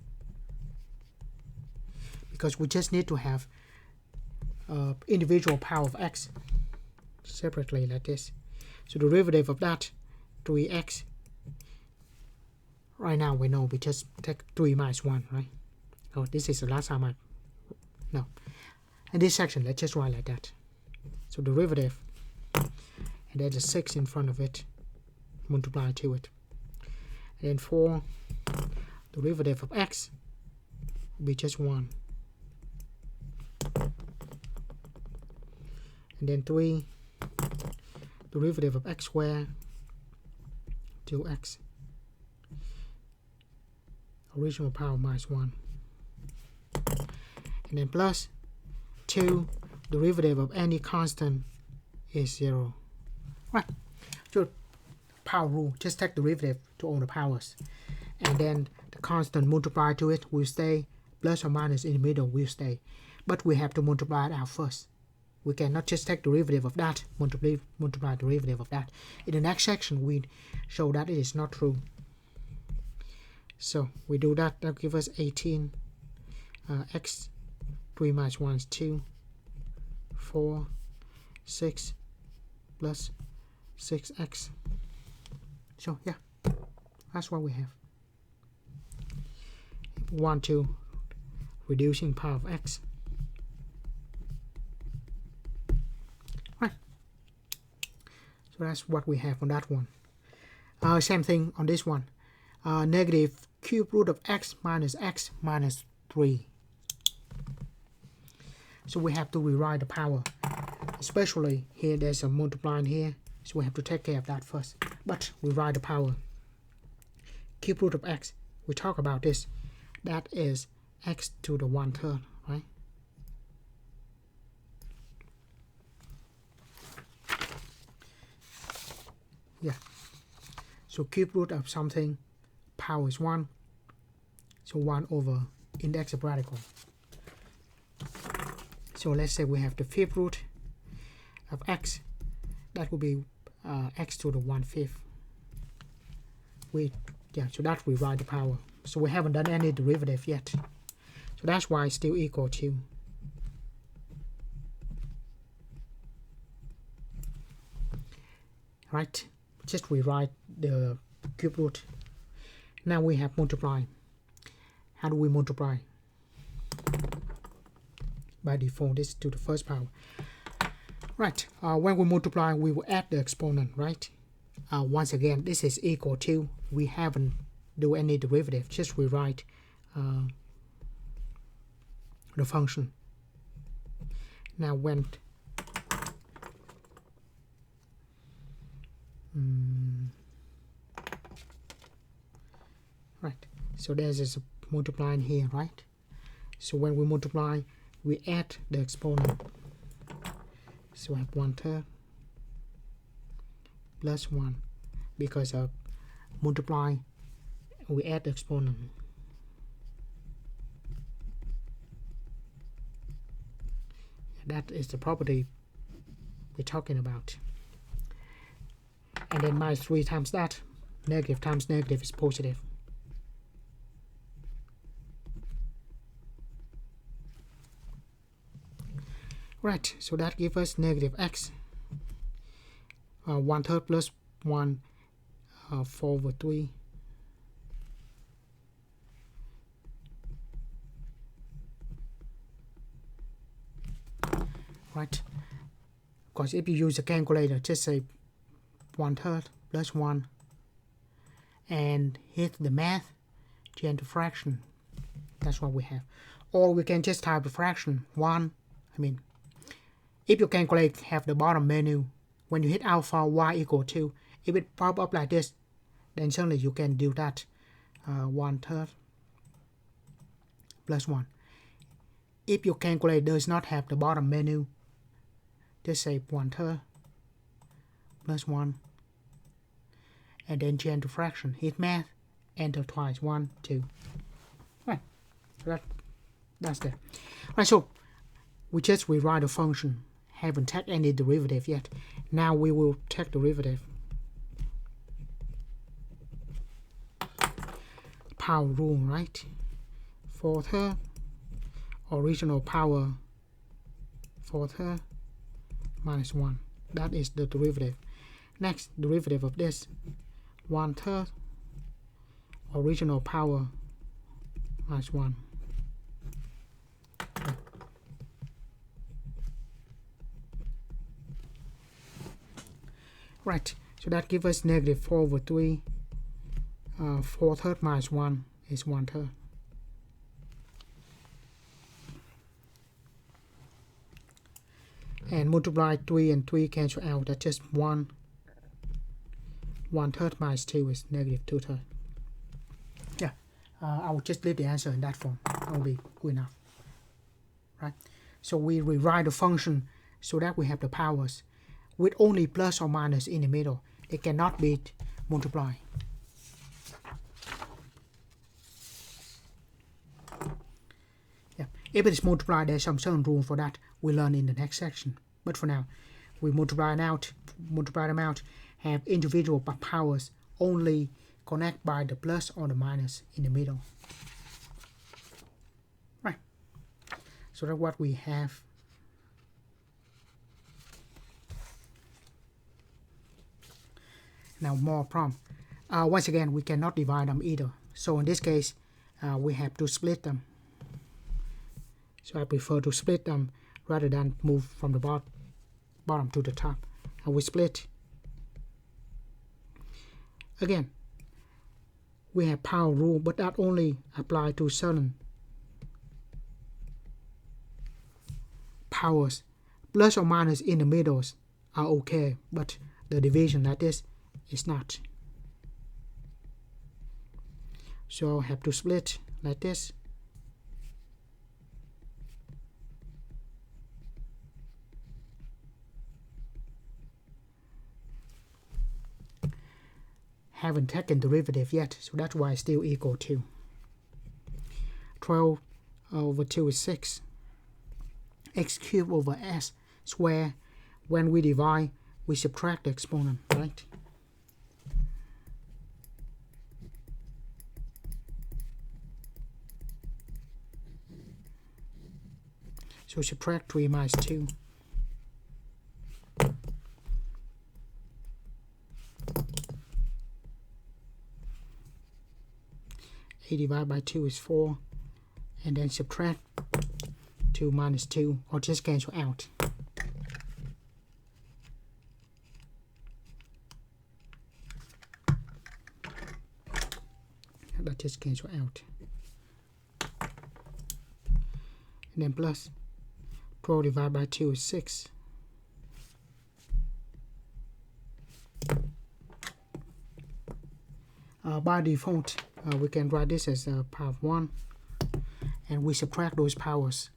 because we just need to have individual power of x separately like this. So derivative of that 3x. Right now we know we just take 3 minus 1, right? Oh, this is the last time no. In this section, let's just write like that. So derivative, and there's a 6 in front of it, multiply to it. And then 4, derivative of x will be just 1. And then 3, derivative of x squared, 2x, original power minus 1. And then plus 2, derivative of any constant is 0. Right. So power rule, just take derivative to all the powers. And then the constant multiplied to it will stay, plus or minus in the middle will stay. But we have to multiply it out first. We cannot just take derivative of that, multiply derivative of that. In the next section, we show that it is not true. So we do that, that gives us 18 x 3 minus 1 is 2, 4, 6 plus 6x. So yeah, that's what we have. If we want to reducing power of x. Right. So that's what we have on that one. Same thing on this one. Negative cube root of x minus 3. So we have to rewrite the power. Especially here there's a multiplying here. So we have to take care of that first. But we write the power. Cube root of x. We talk about this. That is x to the 1/3, right? Yeah. So cube root of something power is 1. So 1 over index of radical. So let's say we have the fifth root of x. That will be x to the 1/5. So that we write the power. So we haven't done any derivative yet. So that's why it's still equal to right. Just rewrite the cube root. Now we have multiply. How do we multiply? By default, this is to the first power. Right. When we multiply, we will add the exponent, right? Once again, this is equal to. We haven't do any derivative. Just rewrite the function. Now when right, so there's a multiplying here, right? So when we multiply, we add the exponent. So I have 1/3 plus 1. Because of multiply, we add the exponent. That is the property we're talking about. And then minus 3 times that. Negative times negative is positive. Right, so that gives us negative x. 1/3 plus 1, 4 over 3. Right, because if you use a calculator, just say 1/3 plus 1 and hit the math, change the fraction. That's what we have. Or we can just type the fraction 1. If you calculate have the bottom menu, when you hit alpha y equal to, if it pop up like this, then certainly you can do that. 1/3 plus 1. If your calculator does not have the bottom menu, just say 1/3 plus 1 and then change the fraction, hit math, enter twice, 1, 2. Right, that's there. Right, so we just rewrite the function, haven't taken any derivative yet. Now we will take derivative. Power rule, right? 4/3 original power 4/3 minus 1. That is the derivative. Next, derivative of this 1/3 original power minus 1. Right, so that gives us negative 4 over 3. 4/3 minus 1 is 1/3. And multiply 3 and 3 cancel out. That's just 1. 1/3 minus 2 is negative 2/3. Yeah, I will just leave the answer in that form. That will be good enough. Right. So we rewrite the function so that we have the powers with only plus or minus in the middle. It cannot be multiplied. Yeah. If it is multiplied, there's some certain rule for that. We learn in the next section. But for now, we multiply them out, have individual powers, only connect by the plus or the minus in the middle. Right. So that's what we have. Now more problem. Once again, we cannot divide them either. So in this case, we have to split them. So I prefer to split them rather than move from the bottom to the top. And we split. Again, we have power rule, but that only apply to certain powers. Plus or minus in the middles are okay, but the division like this is not. So I have to split like this. haven't taken derivative yet, so that's why it's still equal to 12 over 2 is 6. X cubed over s squared. When we divide, we subtract the exponent, right? So subtract 3 minus 2. A divided by 2 is 4. And then subtract 2 minus 2, or just cancel out. That just cancel out. And then plus 12 divided by 2 is 6. By default, we can write this as power of 1, and we subtract those powers.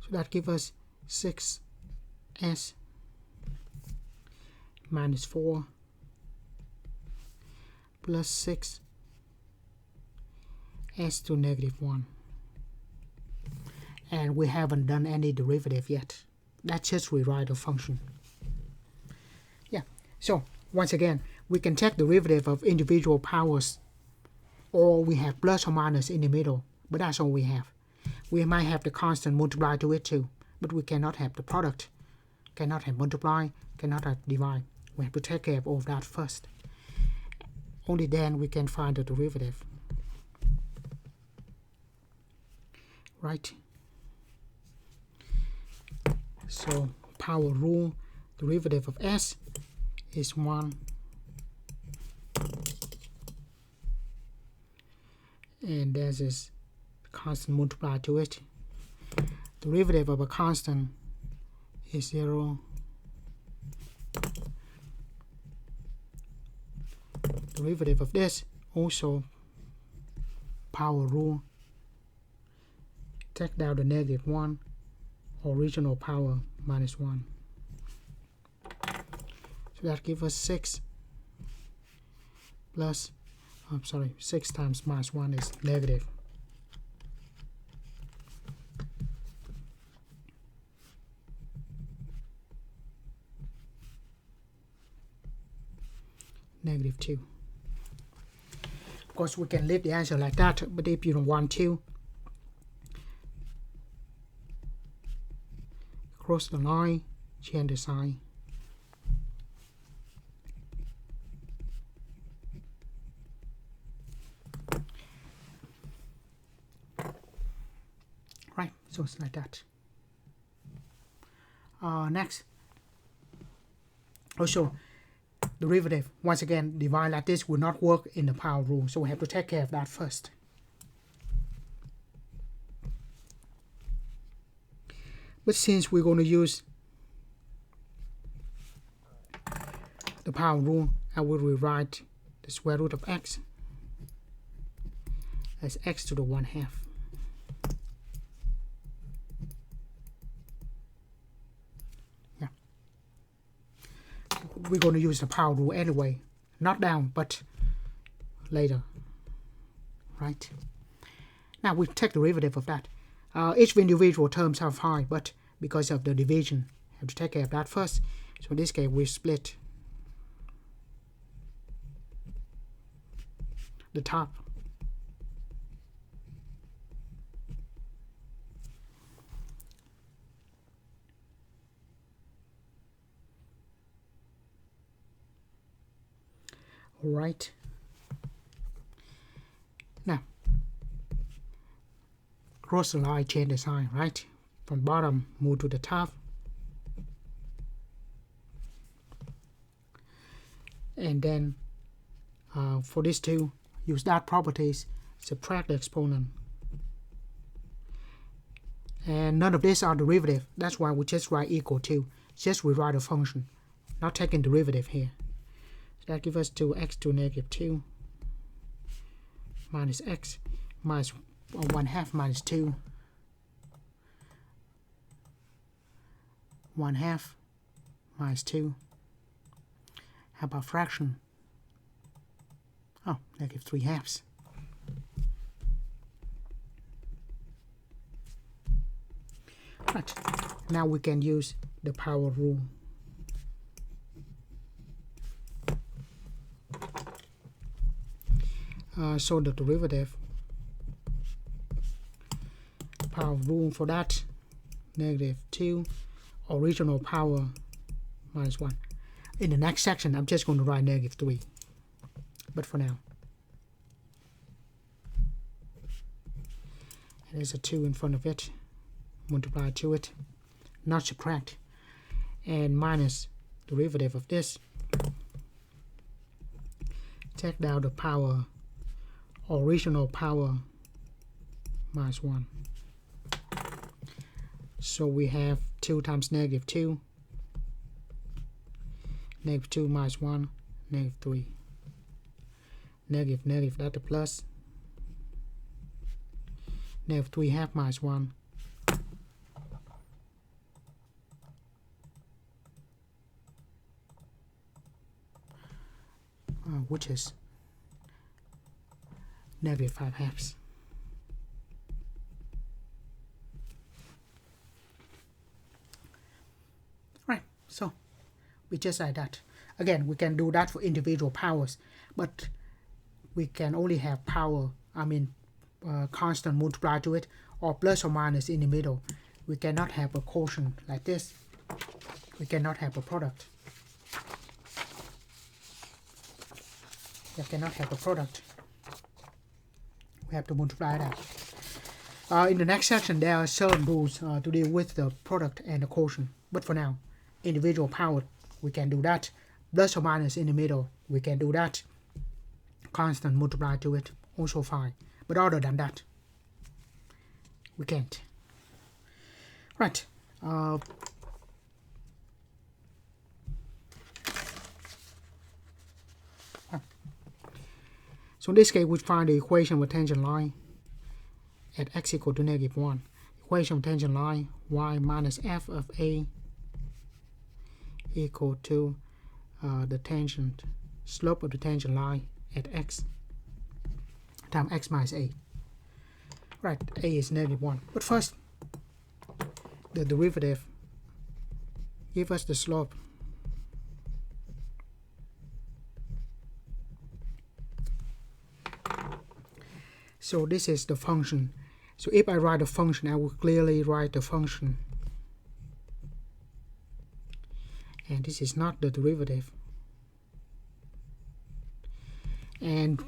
So that gives us 6s minus 4 plus 6 s to negative 1. And we haven't done any derivative yet. That's just rewrite the function. Yeah, so once again, we can take derivative of individual powers, or we have plus or minus in the middle, but that's all we have. We might have the constant multiply to it too, but we cannot have the product, cannot have multiply, cannot have divide. We have to take care of all of that first. Only then we can find the derivative. Right? So power rule, derivative of s is 1. And this is constant multiply to it. Derivative of a constant is 0. Derivative of this also power rule. Take down the negative 1, original power minus 1. So that gives us 6 plus, 6 times minus 1 is negative. Negative 2. Of course, we can leave the answer like that, but if you don't want to, cross the line, change the sign. Right, so it's like that. Next, also derivative, once again, divide like this will not work in the power rule, so we have to take care of that first. But since we're going to use the power rule, I will rewrite the square root of x as x to the 1/2. Yeah. We're going to use the power rule anyway, not down, but later. Right? Now we take the derivative of that. Each individual terms have high, but because of the division, I have to take care of that first. So in this case, we split the top. All right. Now, cross the line, change the sign, right? From bottom, move to the top. And then for these two, use dot properties, subtract the exponent. And none of these are derivative. That's why we just write equal to. Just rewrite a function, not taking derivative here. So that gives us 2x to negative 2 minus x minus 1/2 minus 2. 1/2 minus 2. How about fraction? Oh, negative 3/2. Right. Now we can use the power rule. So the derivative power rule for that, negative 2, original power minus 1. In the next section, I'm just going to write negative 3. But for now, there's a 2 in front of it. Multiply to it, not subtract, and minus derivative of this. Take down the power, original power minus 1. So we have 2 times negative 2. Negative 2 minus 1, negative 3. Negative, negative, that's a plus. Negative 3/2 minus 1. Which is negative 5/2. Right, so we just like that. Again, we can do that for individual powers, but we can only have power, constant multiply to it, or plus or minus in the middle. We cannot have a quotient like this. We cannot have a product. We cannot have a product. We have to multiply that. In the next section, there are certain rules to deal with the product and the quotient. But for now, individual power, we can do that. Plus or minus in the middle, we can do that. Constant multiply to it, also fine. But other than that, we can't. Right. So in this case, we find the equation with tangent line at x equal to negative 1. Equation of tangent line, y minus f of a equal to the tangent slope of the tangent line at x times x minus a. Right, a is negative 1. But first, the derivative give us the slope. So this is the function. So if I write the function, I will clearly write the function. And this is not the derivative. And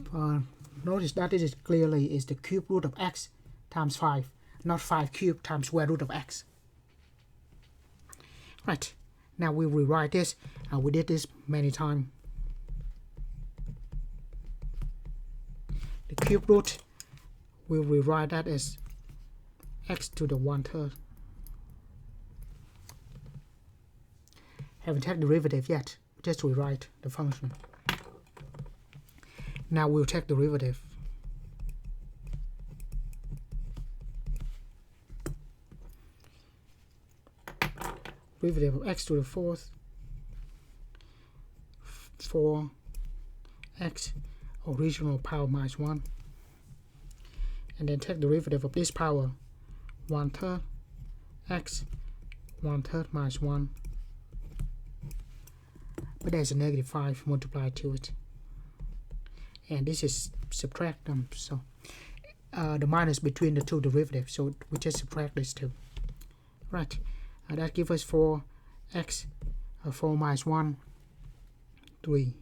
notice that this is clearly is the cube root of x times 5, not 5 cubed times square root of x. Right, now we rewrite this. We did this many times. The cube root, we'll rewrite that as x to the 1/3. Haven't taken derivative yet, just rewrite the function. Now we'll take derivative. Derivative of x to the 4th, 4x original power minus 1. And then take derivative of this power, 1/3 x 1/3 minus 1. But there's a negative 5 multiplied to it. And this is subtract them, so the minus between the two derivatives, so we just subtract these two. Right, that gives us 4x, 4 minus 1, 3,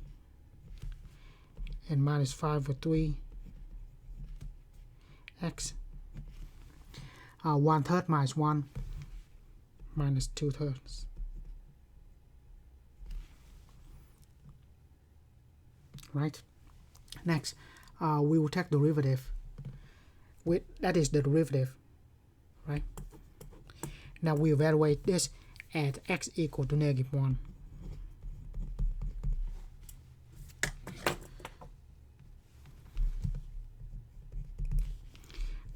and minus 5 for 3, x, 1/3 minus 1, minus 2/3. Right, next we will take derivative with, that is the derivative, right? Now we evaluate this at x equal to negative 1.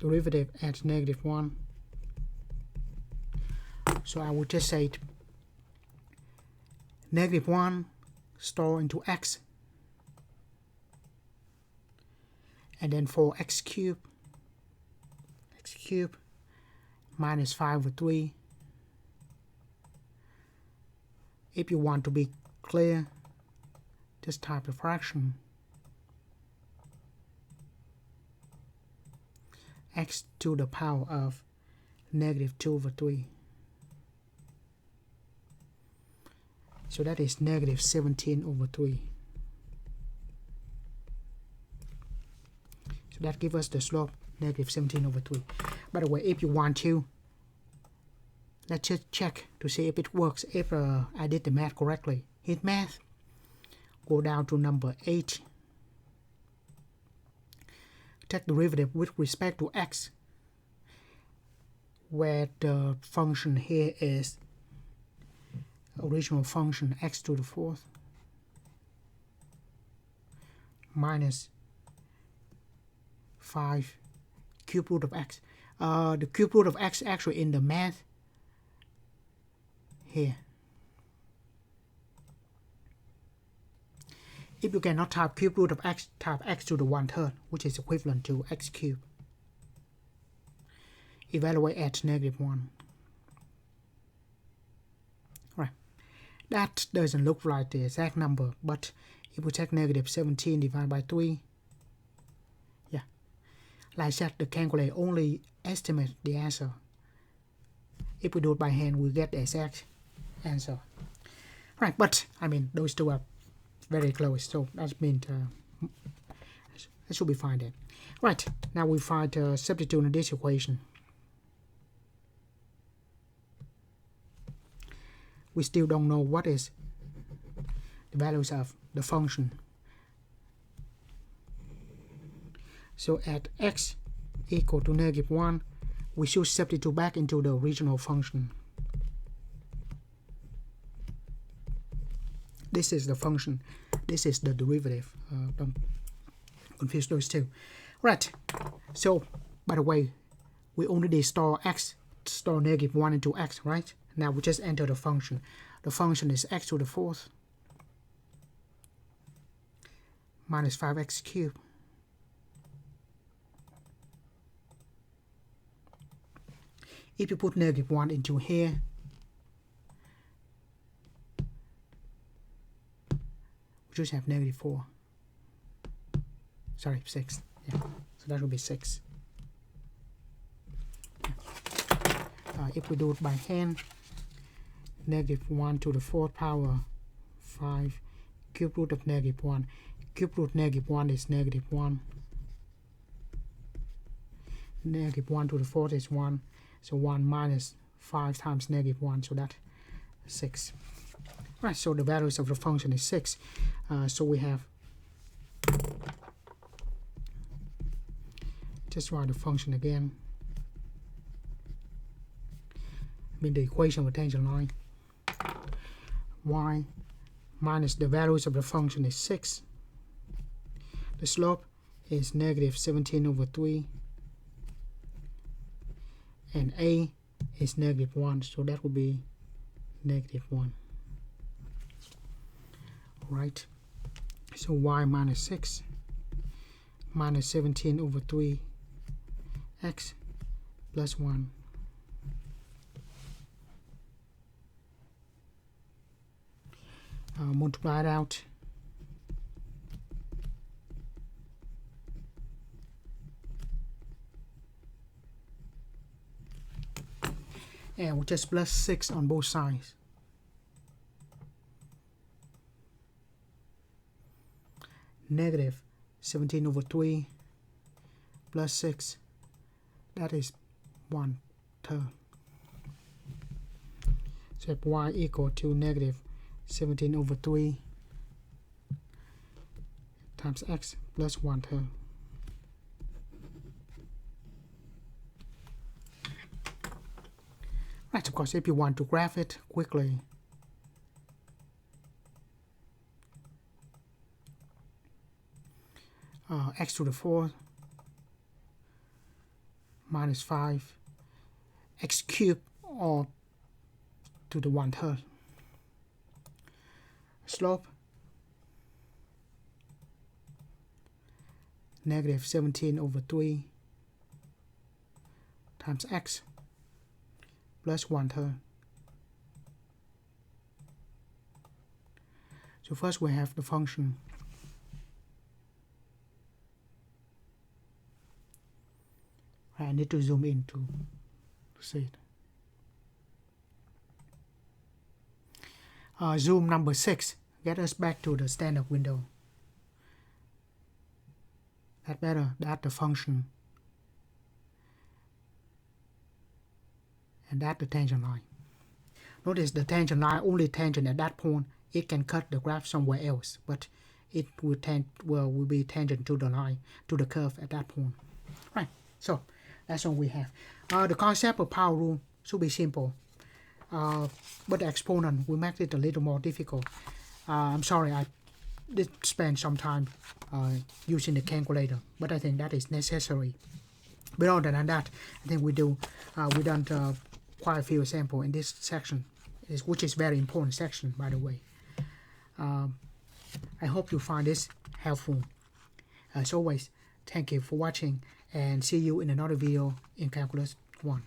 derivative at -1. So I would just say -1 store into x, and then for x cubed minus 5/3. If you want to be clear, just type a fraction, x to the power of -2/3. So that is -17/3. So that gives us the slope -17/3. By the way, if you want to, let's just check to see if it works, if I did the math correctly. Hit math, go down to number 8, take derivative with respect to x, where the function here is original function x to the 4th minus 5 cube root of x. The cube root of x actually in the math here. If you cannot type cube root of x, type x to the 1/3, which is equivalent to x cubed. Evaluate at -1. Right. That doesn't look like the exact number, but if we take -17 divided by 3, yeah, like that, the calculator only estimates the answer. If we do it by hand, we get the exact answer. Right, but I mean, those two are very close, so that means that should be fine then. Right, now we find substitute in this equation. We still don't know what is the values of the function. So at x equal to -1, we should substitute back into the original function. This is the function, this is the derivative. Don't confuse those two. Right, so by the way, we already store -1 into x, right? Now we just enter the function. The function is x to the 4th minus 5x cubed. If you put -1 into here, we just have -4. Sorry, 6. Yeah, so that will be 6. If we do it by hand, -1 to the 4th power 5 cube root of -1. Cube root -1 is -1. -1 to the 4th is 1. So 1 minus 5 times -1, so that's 6. Right, so the values of the function is 6. So we have, just write the function again. I mean the equation with tangent line. Y minus the values of the function is 6. The slope is -17/3. And a is -1, so that would be -1. Right, so y minus 6 minus 17/3 x plus 1. Multiply it out. And we just plus 6 on both sides. -17/3 plus 6, that is 1/3. So if y equal to -17/3 times x plus 1/3. Right, of course, if you want to graph it quickly, x to the 4th minus 5 x cubed all to the 1/3. Slope negative 17 over 3 times x plus 1/3. So first we have the function I need to zoom in to see it. Zoom number 6 get us back to the standard window. That better, that's the function. And that's the tangent line. Notice the tangent line only tangent at that point. It can cut the graph somewhere else, but it will be tangent to the line, to the curve at that point. Right, so that's all we have. The concept of power rule should be simple, but the exponent will make it a little more difficult. I'm sorry, I did spend some time using the calculator, but I think that is necessary. But other than that, I think we done quite a few examples in this section, which is very important section, by the way. I hope you find this helpful. As always, thank you for watching, and see you in another video in Calculus 1.